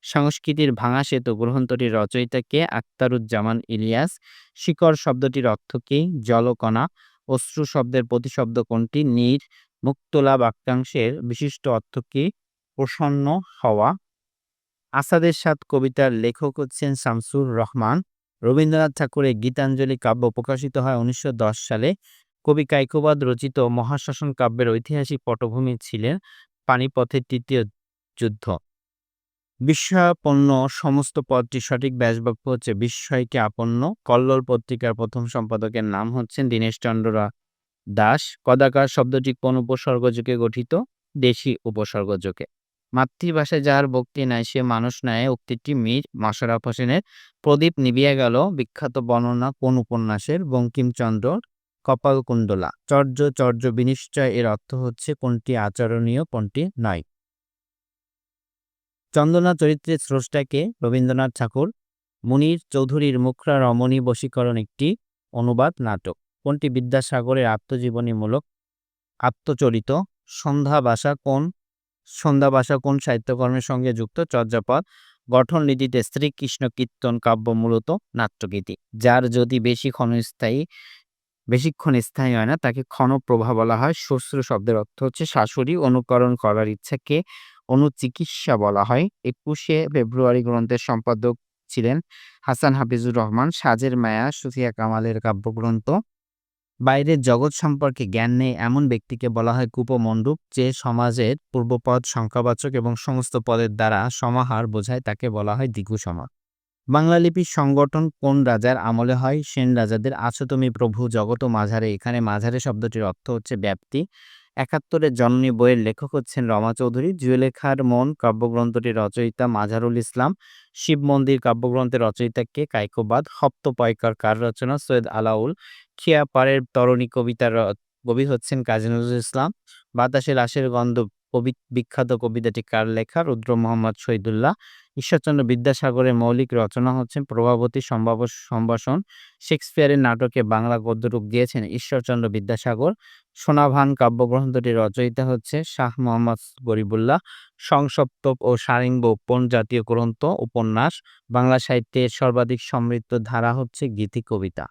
সংস্কৃতির ভাঙা সেতু গ্রন্থটির রচয়িতা কে? আখতারুজ্জামান ইলিয়াস। শিকড় শব্দটির অর্থ কি? জলকণা। অশ্রু শব্দের প্রতিশব্দ কোনটি? নীর। মুক্তলা বাক্যাংশের বিশিষ্ট অর্থ কি? প্রসন্ন হওয়া। আসাদের সাত কবিতার লেখক হচ্ছেন শামসুর রহমান। রবীন্দ্রনাথ ঠাকুরের গীতাঞ্জলি কাব্য প্রকাশিত হয় 1910 সালে। কবি কায়কোবাদ রচিত মহাশ্মশান কাব্যের ঐতিহাসিক পটভূমি ছিলেন পানিপথের তৃতীয় যুদ্ধ। বিস্ময়াপন্ন সমস্ত পদটির সঠিক ব্যাসবাক্য হচ্ছে বিস্ময়কে আপন্ন। কল্লোল পত্রিকার প্রথম সম্পাদকের নাম হচ্ছেন দীনেশচন্দ্র দাস। কদাকার শব্দটি কোন উপসর্গযোগে গঠিত? দেশি উপসর্গযোগে। মাতৃভাষায় যাহার ভক্তি নাই সে মানুষ নয় উক্তিটি মীর মশাররফ হোসেনের। প্রদীপ নিভিয়া গেল বিখ্যাত বর্ণনা কোন উপন্যাসের? বঙ্কিমচন্দ্রর কপালকুণ্ডলা। চর্য চর্য বিনিশ্চয় এর অর্থ হচ্ছে কোনটি আচরণীয় কোনটি নয়। চন্দনা চরিত্রের স্রষ্টাকে? রবীন্দ্রনাথ ঠাকুর। মুনীর চৌধুরীর মুখরা রমণী বশীকরণ একটি অনুবাদ নাটক। কোনটি বিদ্যাসাগরের আত্মজীবনীমূলক আত্মচরিত? সন্ধ্যাবাসা কোন সাহিত্যকর্মের সঙ্গে যুক্ত? চর্যাপদ। গঠন নীতিতে শ্রীকৃষ্ণ কীর্তন কাব্য মূলত নাট্যগীতি। যার যদি বেশিক্ষণ স্থায়ী হয় না তাকে ক্ষণপ্রভা বলা হয়। শ্বশ্রু শব্দের অর্থ হচ্ছে শাশুড়ি। অনুকরণ করার ইচ্ছাকে অনুচিকিৎসা বলা হয়। 21শে ফেব্রুয়ারি গ্রন্থের সম্পাদক ছিলেন হাসান হাফিজুর রহমান। সাজের মায়া সুফিয়া কামালের কাব্যগ্রন্থ। বাইরের জগৎ সম্পর্কে জ্ঞান নেই এমন ব্যক্তিকে বলা হয় কূপমণ্ডূক। যে সমাজের পূর্বপদ সংখ্যাবাচক এবং সমস্ত পদের দ্বারা সমাহার বোঝায় তাকে বলা হয় দ্বিগু-সমাস। বাংলা লিপির সংগঠন কোন রাজার আমলে হয়? সেন রাজাদের। আছো তুমি প্রভু জগত মাঝারে, এখানে মাঝারে শব্দটির অর্থ হচ্ছে ব্যাপ্তি। ৭১-এর জননী বইয়ের লেখক হচ্ছেন রমা চৌধুরী। জুয়েলেখার মন কাব্যগ্রন্থটির রচয়িতা মাঝারুল ইসলাম। শিব মন্দির কাব্যগ্রন্থের রচয়িতা কে? কায়কোবাদ। সপ্তপয়কার কার রচনা? সৈয়দ আলাউল। খিয়াপাড়ের তরণী কবিতার কবি হচ্ছেন কাজী নজরুল ইসলাম। বাতাসে লাশের গন্ধ বিখ্যাত কবিতাটি কার লেখা? রুদ্র মোহাম্মদ শহীদুল্লাহ। ঈশ্বরচন্দ্র বিদ্যাসাগরের মৌলিক রচনা হচ্ছে প্রভাবতী সম্ভাষণ। শেক্সপিয়ারের নাটকে বাংলা গদ্যরূপ দিয়েছেন ঈশ্বরচন্দ্র বিদ্যাসাগর। সোনাভান কাব্যগ্রন্থটির রচয়িতা হচ্ছে শাহ মোহাম্মদ গরিবুল্লাহ। সংসপ্তক ও সারিঙ্গ কোন জাতীয় গ্রন্থ? উপন্যাস। বাংলা সাহিত্যের সর্বাধিক সমৃদ্ধ ধারা হচ্ছে গীতি কবিতা।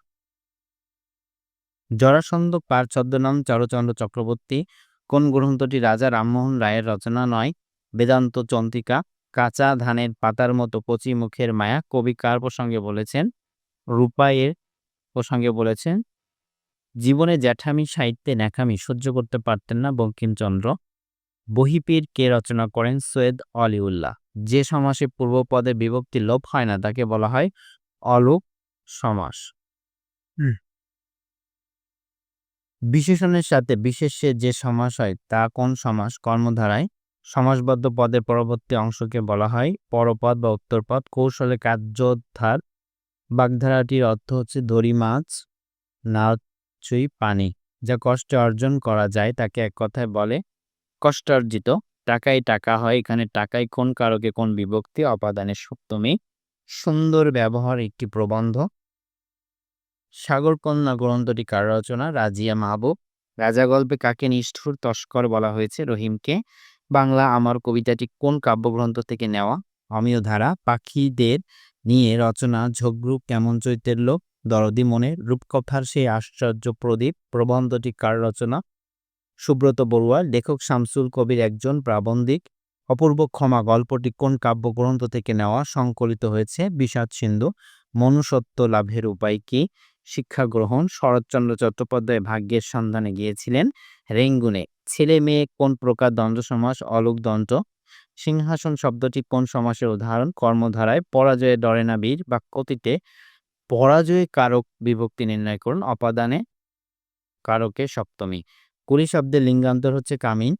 জরাসন্ধ কার ছদ্মনাম? চারুচন্দ্র চক্রবর্তী। কোন গ্রন্থটি রাজা রামমোহন রায়ের রচনা নয়? বেদান্ত চন্দ্রিকা। কাঁচা ধানের পাতার মতো কচি মুখের মায়া কবি কার প্রসঙ্গে বলেছেন? রূপাইয়ের প্রসঙ্গে বলেছেন। জীবনে জ্যাঠামি সাহিত্যে ন্যাকামি সহ্য করতে পারতেন না বঙ্কিমচন্দ্র। বহিপীর কে রচনা করেন? সৈয়দ অলিউল্লাহ। যে সমাসে পূর্বপদে বিভক্তি লোপ হয় না তাকে বলা হয় অলোপ সমাস। বিশেষণের সাথে বিশেষ্যের যে সমাস হয় তা কোন সমাস? কর্মধারায়। সমাসবদ্ধ পদের পরবর্তী অংশকে বলা হয় পরপদ বা উত্তরপদ। কৌশলে কার্যোদ্ধার বাগধারাটির অর্থ হচ্ছে দড়ি মাছ না চুই পানি। যা কষ্টে অর্জন করা যায় তাকে এক কথায় বলে কষ্টার্জিত। টাকাই টাকা হয়, এখানে টাকাই কোন কারকে কোন বিভক্তি? অপাদানের সপ্তমী। সুন্দর ব্যবহার একটি প্রবন্ধ। সাগরকন্যা গ্রন্থটি কার রচনা? রাজিয়া মাহবুব। রাজা গল্পে কাকে নিষ্ঠুর তস্কর বলা হয়েছে? রহিমকে। বাংলা আমার কবিতাটি কোন কাব্যগ্রন্থ থেকে নেওয়া? অমিয় ধারা। পাখিদের নিয়ে রচনা ঝোঁকরূপ কেমন চৈতের লোক? দরদি মনের। রূপকথার সেই আশ্চর্য প্রদীপ প্রবন্ধটি কার রচনা? সুব্রত বড়ুয়া। লেখক শামসুল কবির একজন প্রাবন্ধিক। অপূর্ব ক্ষমা গল্পটি কোন কাব্যগ্রন্থ থেকে নেওয়া? সংকলিত হয়েছে বিষাদ সিন্ধু। মনুষ্যত্ব লাভের উপায় কি? শিক্ষা গ্রহণ। শরৎচন্দ্র চট্টোপাধ্যায় ভাগ্যের সন্ধানে গিয়েছিলেন রেঙ্গুনে। ছেলে মেয়ে কোন প্রকার দ্বন্দ্ব সমাস? অলুক দ্বন্দ্ব। সিংহাসন শব্দটি কোন সমাসের উদাহরণ? কর্মধারায়। পরাজয়ে ডরে না বীর বাক্যটিতে পরাজয় কারক বিভক্তি নির্ণয় করুন। অপাদানে কারকে সপ্তমী। কুড়ি শব্দের লিঙ্গান্তর হচ্ছে কামিন।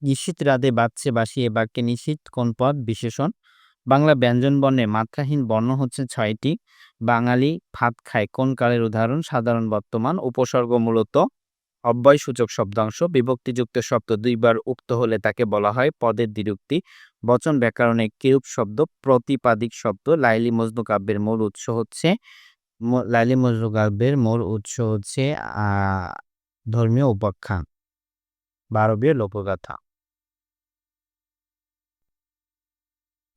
নিশীথ রাতে বাজছে বাঁশি এ বাক্যে নিশীথ কোন পদ? বিশেষণ। বাংলা ব্যঞ্জনবর্ণে মাত্রাহীন বর্ণ হচ্ছে 6টি। বাঙালি ভাত খায় কোন কালের উদাহরণ? সাধারণ বর্তমান। উপসর্গ মূলত অব্যয়সূচক শব্দাংশ। বিভক্তিযুক্ত শব্দ দুইবার উক্ত হলে তাকে বলা হয় পদের দ্বিরুক্তি। বচন ব্যাকরণে কিরূপ শব্দ? প্রতিপাদিক শব্দ। লাইলি মজনু কাব্যের মূল উৎস হচ্ছে ধর্মীয় উপাখ্যান বা আরবীয় লোকগাথা।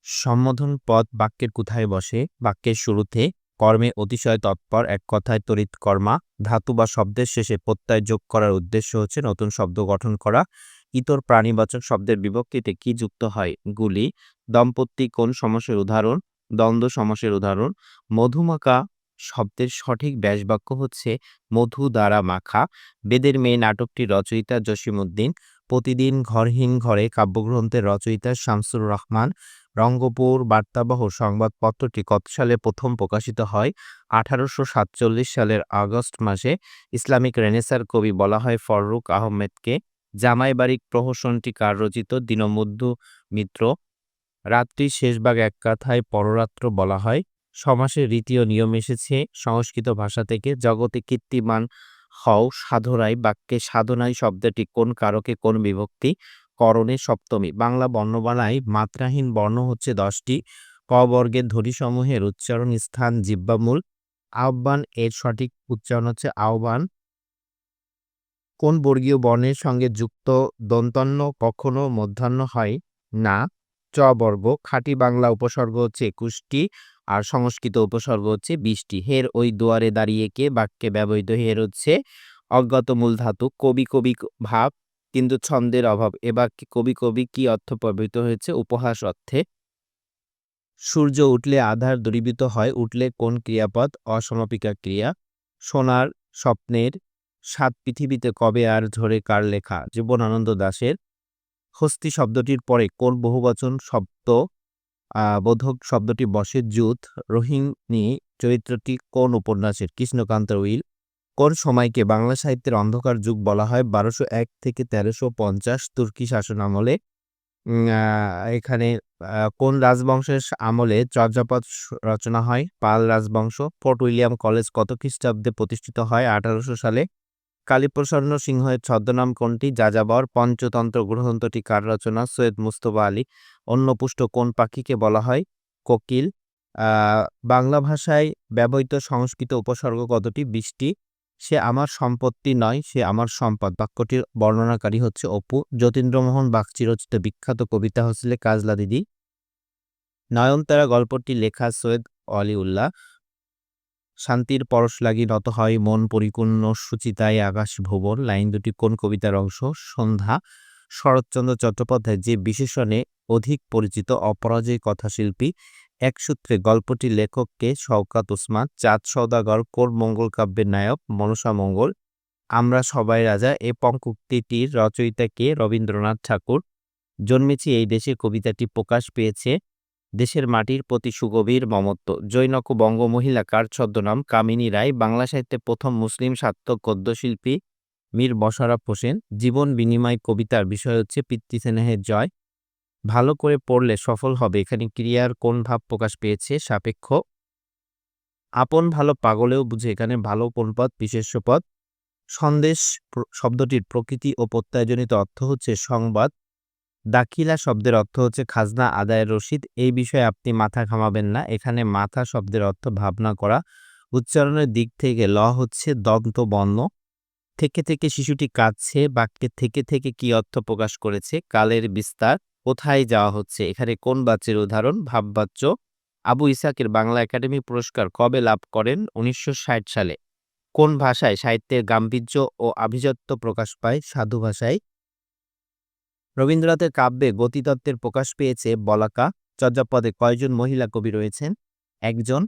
সম্বোধন পদ বাক্যের কোথায় বসে? বাক্যের শুরুতে, কর্মে অতিশয় তৎপর, এক কথায় তড়িৎ কর্মা। ধাতু বা শব্দের শেষে প্রত্যয় যোগ করার উদ্দেশ্য হচ্ছে নতুন শব্দ গঠন করা। ইতর প্রাণীবাচক শব্দের বিভক্তিতে কি যুক্ত হয়? গুলি। দম্পতি কোন সমাসের উদাহরণ? দ্বন্দ্ব সমাসের উদাহরণ। মধুমাখা শব্দের সঠিক ব্যাসবাক্য হচ্ছে মধু দ্বারা মাখা। বেদের মেয়ে নাটকটির রচয়িতা জসিমউদ্দিন। প্রতিদিন ঘরহীন ঘরে কাব্যগ্রন্থের রচয়িতা শামসুর রহমান। রঙ্গপুর বার্তাবহ সংবাদপত্রটি কত সালে প্রথম প্রকাশিত হয়? 1847 সালের আগস্ট মাসে। ইসলামিক রেনেসাঁর কবি বলা হয় ফররুখ আহমেদকে। জামাই বাড়ির প্রহসনটি কার রচিত? দীনবন্ধু মিত্র। রাত্রির শেষ ভাগ এক কথায় পররাত্র বলা হয়। সমাসের রীতি ও নিয়ম এসেছে সংস্কৃত ভাষা থেকে। জগতে কীর্তিমান হও সাধনায়। বাক্যে সাধনায় শব্দটি কোন কারকে কোন বিভক্তি? করণে সপ্তমী। বাংলা বর্ণমালায় মাত্রাহীন বর্ণ হচ্ছে 10টি। ক বর্গের ধ্বনিসমূহের উচ্চারণ স্থান জিহ্বামূল। আহ্বান এর সঠিক উচ্চারণ হচ্ছে আহ্বান। কোন বর্গীয় বর্ণের সঙ্গে যুক্ত দন্ত্য কখনো মধ্যাহ্ন হয় না? চ বর্গ। খাঁটি বাংলা উপসর্গ হচ্ছে 21টি আর সংস্কৃত উপসর্গ হচ্ছে 20টি। হের ওই দুয়ারে দাঁড়িয়ে কে বাক্যে ব্যবহৃত হের হচ্ছে অজ্ঞাত মূল ধাতু। কবি কবি ভাব কিন্তু ছন্দের অভাব। এ বাক্যে কবি কবি কি অর্থ ব্যবহৃত হয়েছে? উপহাস অর্থে। সূর্য উঠলে আঁধার দূরীভূত হয়। উঠলে কোন ক্রিয়াপদ? অসমাপিকা ক্রিয়া। সোনার স্বপ্নের সাত পৃথিবীতে কবে আর ঝরে কার লেখা? জীবনানন্দ দাশের। হস্তি শব্দটির পরে কোন বহুবচন শব্দ বোধক শব্দটি বসে? যুথ। রোহিণী চরিত্রটি কোন উপন্যাসের? কৃষ্ণকান্ত উইল। কোন সময়কে বাংলা সাহিত্যের অন্ধকার যুগ বলা হয়? 1201 থেকে 1350 তুর্কি শাসন আমলে। এখানে কোন রাজবংশের আমলে চর্যাপদ রচনা হয়? পাল রাজবংশ। ফোর্ট উইলিয়াম কলেজ কত খ্রিস্টাব্দে প্রতিষ্ঠিত হয়? 1800 সালে। কালীপ্রসন্ন সিংহের ছদ্মনাম কোনটি? যাযাবর। পঞ্চতন্ত্র গ্রন্থটি কার রচনা? সৈয়দ মুজতবা আলী। অন্নপুষ্ট কোন পাখিকে বলা হয়? কোকিল। বাংলা ভাষায় ব্যবহৃত সংস্কৃত উপসর্গ কতটি? 20টি। সে আমার সম্পত্তি নয়, সে আমার সম্পদ বাক্যটির বর্ণনাকারী হচ্ছে অপু। যতীন্দ্রমোহন বাগচি রচিত বিখ্যাত কবিতা হচ্ছে কাজলা দিদি। নয়নতারা গল্পটি লেখা সৈয়দ অলিউল্লাহ। শান্তির পরশ লাগি নত হয় মন পরিপূর্ণ সুচিতায় আকাশ ভুবন। লাইন দুটি কোন কবিতার অংশ? সন্ধ্যা। শরৎচন্দ্র চট্টোপাধ্যায় যে বিশেষণে অধিক পরিচিত? অপরাজয় কথাশিল্পী। এক সূত্রে গল্পটির লেখককে? শওকত ওসমান। চাঁদ সওদাগর কোন মঙ্গল কাব্যের নায়ক? মনসা মঙ্গল। আমরা সবাই রাজা এ পঙ্ক্তিটির রচয়িতা কে? রবীন্দ্রনাথ ঠাকুর। জন্মেছি এই দেশে কবিতাটি প্রকাশ পেয়েছে দেশের মাটির প্রতি সুগভীর মমত্ব। জৈনক বঙ্গমহিলা কার ছদ্মনাম? কামিনী রায়। বাংলা সাহিত্যে প্রথম মুসলিম সার্থক গদ্যশিল্পী মীর মশাররফ হোসেন। জীবন বিনিময় কবিতার বিষয় হচ্ছে পিতৃস্নেহের জয়। ভালো করে পড়লে সফল হবে এখানে ক্রিয়ার কোন ভাব প্রকাশ পেয়েছে? সাপেক্ষ। আপন ভালো পাগলেও বুঝে এখানে ভালো কোন পদ? বিশেষ্য পদ। সন্দেশ শব্দটির প্রকৃতি ও প্রত্যয়জনিত অর্থ হচ্ছে সংবাদ। দাখিলা শব্দের অর্থ হচ্ছে খাজনা আদায়ের রসিদ। এই বিষয়ে আপনি মাথা ঘামাবেন না। এখানে মাথা শব্দের অর্থ ভাবনা করা। উচ্চারণের দিক থেকে ল হচ্ছে দন্ত বর্ণ। থেকে থেকে শিশুটি কাঁদছে বাক্যে থেকে থেকে কি অর্থ প্রকাশ করেছে? কালের বিস্তার। কোথায় যাওয়া হচ্ছে? এখানে কোন বাচ্যের উদাহরণ? ভাববাচ্য। আবু ইসাকের বাংলা একাডেমি পুরস্কার কবে লাভ করেন? 1960 সালে। কোন ভাষায় সাহিত্যের গাম্ভীর্য ও আভিজাত্য প্রকাশ পায়? সাধু ভাষায়। রবীন্দ্রনাথের কাব্যে গতিতত্ত্বের প্রকাশ পেয়েছে বলাকা। চর্যাপদে কয়জন মহিলা কবি রয়েছেন? একজন।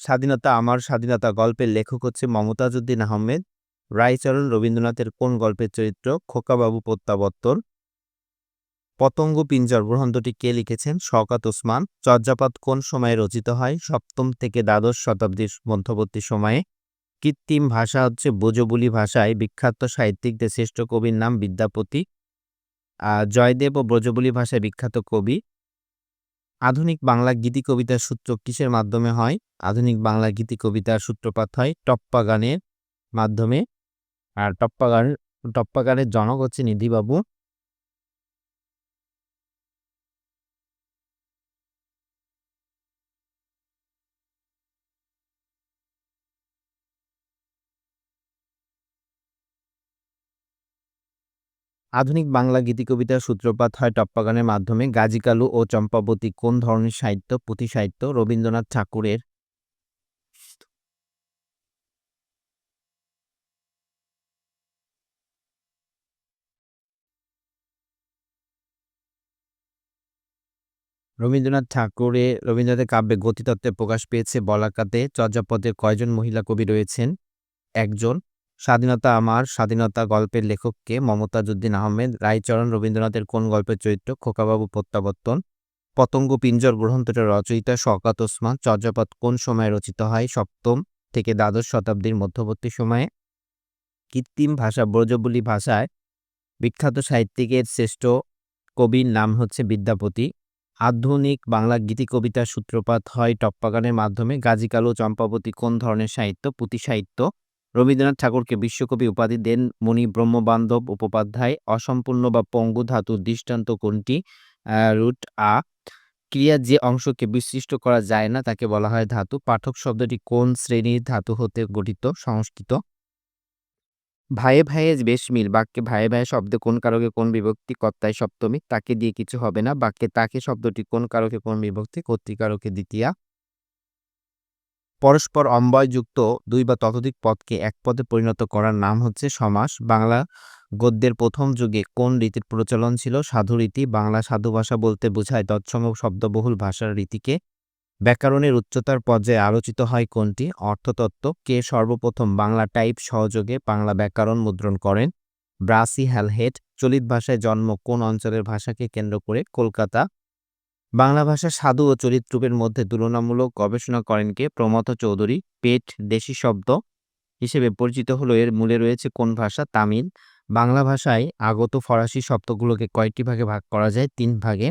স্বাধীনতা আমার স্বাধীনতা গল্পের লেখক হচ্ছে মমতাজ উদ্দিন আহমেদ। রায়চরণ রবীন্দ্রনাথের কোন গল্পের চরিত্র? খোকাবাবু প্রত্যাবর্তন। পতঙ্গ পিঞ্জর গ্রন্থটি কে লিখেছেন? শওকত ওসমান। চর্যাপদ কোন সময়ে রচিত হয়? 7ম থেকে দ্বাদশ শতাব্দীর মধ্যবর্তী সময়ে। কৃত্রিম ভাষা হচ্ছে ব্রজবুলি ভাষায়। বিখ্যাত সাহিত্যিকদের শ্রেষ্ঠ কবির নাম বিদ্যাপতি। জয়দেব ও ব্রজবুলি ভাষায় বিখ্যাত কবি। আধুনিক বাংলা গীতি কবিতার সূত্র কিসের মাধ্যমে হয়? আধুনিক বাংলা গীতি কবিতার সূত্রপাত হয় টপ্পা গানের মাধ্যমে। আর টপ্পাগারের জনক হচ্ছে নিধিবাবু। আধুনিক বাংলা গীতিকবিতার সূত্রপাত হয় টপ্পাগানের মাধ্যমে। গাজী কালু ও চম্পাবতী কোন ধরনের সাহিত্য? পুঁথি সাহিত্য। রবীন্দ্রনাথ ঠাকুরের রবীন্দ্রনাথের কাব্যে গতিতত্ত্বে প্রকাশ পেয়েছে বলাকাতে। চর্যাপদের কয়জন মহিলা কবি রয়েছেন? একজন। স্বাধীনতা আমার স্বাধীনতা গল্পের লেখক কে? মমতাজ উদ্দিন আহমেদ। রায়চরণ রবীন্দ্রনাথের কোন গল্পের চরিত্র? খোকাবাবু প্রত্যাবর্তন। পতঙ্গ পিঞ্জর গ্রন্থটির রচয়িতা শওকত ওসমান। চর্যাপদ কোন সময়ে রচিত হয়? সপ্তম থেকে দ্বাদশ শতাব্দীর মধ্যবর্তী সময়ে। কৃত্রিম ভাষা ব্রজবুলি ভাষায় বিখ্যাত সাহিত্যিকের শ্রেষ্ঠ কবির নাম হচ্ছে বিদ্যাপতি। আধুনিক বাংলা গীতিকবিতার সূত্রপাত হয় টপ্পাগানের মাধ্যমে। গাজী কালু ও চম্পাবতী কোন ধরনের সাহিত্য? পুঁথি সাহিত্য। রবীন্দ্রনাথ ঠাকুরকে বিশ্বকবি উপাধি দেন মুনি ব্রহ্মবান্ধব উপপাধ্যায়। অসম্পূর্ণ বা পঙ্গু ধাতুর দৃষ্টান্ত কোনটি? রুট আ। ক্রিয়ার যে অংশকে বিশিষ্ট করা যায় না তাকে বলা হয় ধাতু। পাঠক শব্দটি কোন শ্রেণীর ধাতু হতে গঠিত? সংস্কৃত। ভাইয়ে ভাইয়ে বেশ মিল। বাক্যে ভাইয়ে ভাইয়ে শব্দে কোন কারকে কোন বিভক্তি? কর্তায় সপ্তমী। তাকে দিয়ে কিছু হবে না। বাক্যে তাকে শব্দটি কোন কারকে কোন বিভক্তি? কর্তৃকারকে দ্বিতীয়া। পরস্পর অম্বয়যুক্ত দুই বা ততোধিক পদকে এক পদে পরিণত করার নাম হচ্ছে সমাস। বাংলা গদ্যের প্রথম যুগে কোন রীতির প্রচলন ছিল? সাধু রীতি। বাংলা সাধু ভাষা বলতে বোঝায় তৎসম শব্দবহুল ভাষার রীতিকে। ব্যাকরণের উচ্চতার পর্যায়ে আলোচিত হয় কোনটি? অর্থতত্ত্ব। কে সর্বপ্রথম বাংলা টাইপ সহযোগে বাংলা ব্যাকরণ মুদ্রণ করেন? Brassey Halhed. চলিত ভাষায় জন্ম কোন অঞ্চলের ভাষাকে কেন্দ্র করে? কলকাতা। বাংলা ভাষা সাধু ও চলিত রূপের মধ্যে তুলনামূলক গবেষণা করেন কে? প্রমথ চৌধুরী। পেট দেশি শব্দ হিসেবে পরিচিত হলো এর মূলে রয়েছে কোন ভাষা? তামিল। বাংলা ভাষায় আগত ফরাসি শব্দগুলোকে কয়টি ভাগে ভাগ করা যায়? ৩ ভাগে।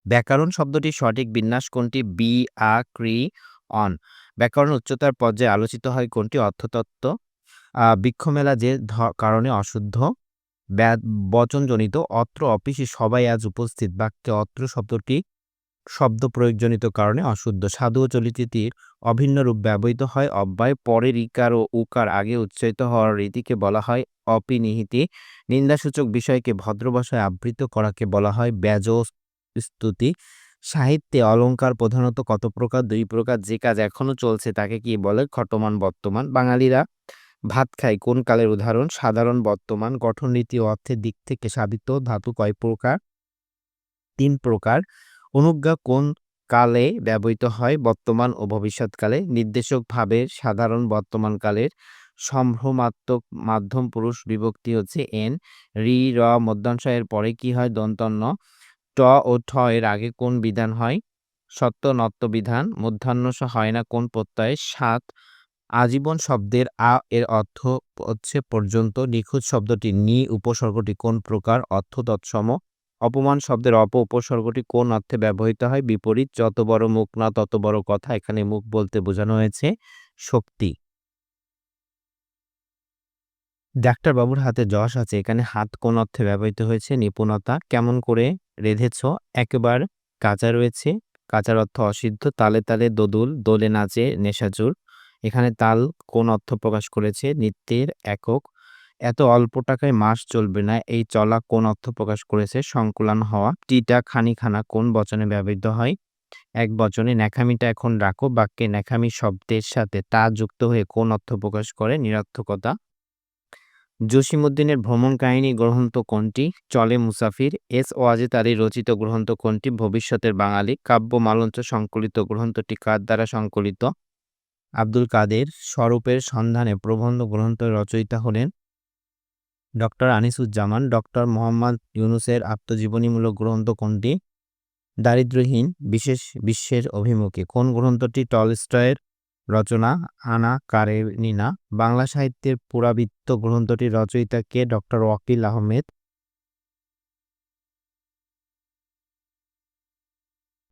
ব্যাকরণ শব্দটির সঠিক বিন্যাস কোনটি? বি আ ক্রি অন। ব্যাকরণ উচ্চতার পর্যায়ে আলোচিত হয় কোনটি? অর্থতত্ত্ব। বৃক্ষমেলা যে কারণে অশুদ্ধ বচনজনিত। অত্র অফিসে সবাই আজ উপস্থিত। বাক্যে অত্র শব্দটি শব্দ প্রয়োগজনিত কারণে অশুদ্ধ। সাধু ও চলিতরীতির অভিন্ন রূপ ব্যবহৃত হয় অব্যয়। পরের ইকার ও উকার আগে উচ্চারিত হওয়ার রীতিকে বলা হয় অপিনিহিতি। নিন্দাসূচক বিষয়কে ভদ্র ভাষায় আবৃত করাকে বলা হয় ব্যাজস্তুতি। সাহিত্যে অলঙ্কার প্রধানত কত প্রকার? 2 প্রকার। যে কাজ এখনো চলছে তাকে কি বলে? ঘটমান বর্তমান। বাঙালিরা ভাত খায় কোন কালের উদাহরণ? সাধারণ বর্তমান। গঠন রীতি ও অর্থের দিক থেকে সাধিত ধাতু কয় প্রকার? 3 প্রকার। অনুজ্ঞা কোন কালে ব্যবহৃত হয়? বর্তমান ও ভবিষ্যৎকালে। নির্দেশক ভাবের সাধারণ বর্তমানকালের সম্ভ্রমাত্মক মাধ্যম পুরুষ বিভক্তি হচ্ছে এন। রি র মধ্যাংশ এর পরে কি হয়? দন্তন্য। ট ও ঠ এর আগে কোন বিধান হয়? সত্য নত্ব বিধান। মধ্যাহ্নস হয় না কোন প্রত্যয়ে? 7। আজীবন শব্দের আ এর অর্থ হচ্ছে পর্যন্ত। নিখুঁত শব্দটি নি উপসর্গটি কোন প্রকার? অর্থ তৎসম। অপমান শব্দের অপ উপসর্গটি কোন অর্থে ব্যবহৃত হয়? বিপরীত। যত বড় মুখ না তত বড় কথা। এখানে মুখ বলতে বোঝানো হয়েছে শক্তি। ডাক্তার বাবুর হাতে যশ আছে। এখানে হাত কোন অর্থে ব্যবহৃত হয়েছে? নিপুণতা। কেমন করে রেঁধেছ? একেবার কাঁচা রয়েছে। কাঁচার অর্থ অসিদ্ধ। তালে তালে দোদুল দোলে নাচে নেশাচুর। এখানে তাল কোন অর্থ প্রকাশ করেছে? নৃত্যের একক। এত অল্প টাকায় মাস চলবে না এই চলা কোন অর্থ প্রকাশ করেছে? সংকুলান হওয়া। টিটা খানিখানা কোন বচনে ব্যবহৃত হয়? এক বচনে। ন্যাকামিটা এখন রাখো। বাক্যে ন্যাকামি শব্দের সাথে তা যুক্ত হয়ে কোন অর্থ প্রকাশ করে? নিরর্থকতা। জসীমউদ্দীনের ভ্রমণ কাহিনী গ্রন্থ কোনটি? চলে মুসাফির। এস ওয়াজেদ আলীর রচিত গ্রন্থ কোনটি? ভবিষ্যতের বাঙালি। কাব্য মালঞ্চ সংকলিত গ্রন্থটি কার দ্বারা সংকলিত? আব্দুল কাদের। স্বরূপের সন্ধানে প্রবন্ধ গ্রন্থের রচয়িতা হলেন ডক্টর আনিসুজ্জামান। ডক্টর মোহাম্মদ ইউনূসের আত্মজীবনীমূলক গ্রন্থ কোনটি? দারিদ্র্যহীন বিশ্বের অভিমুখে। কোন গ্রন্থটি টলস্টয়ের রচনা? আনা কারেনিনা। বাংলা সাহিত্যের পুরাবৃত্ত গ্রন্থটির রচয়িতা কে? ডক্টর ওয়াকিল আহমেদ।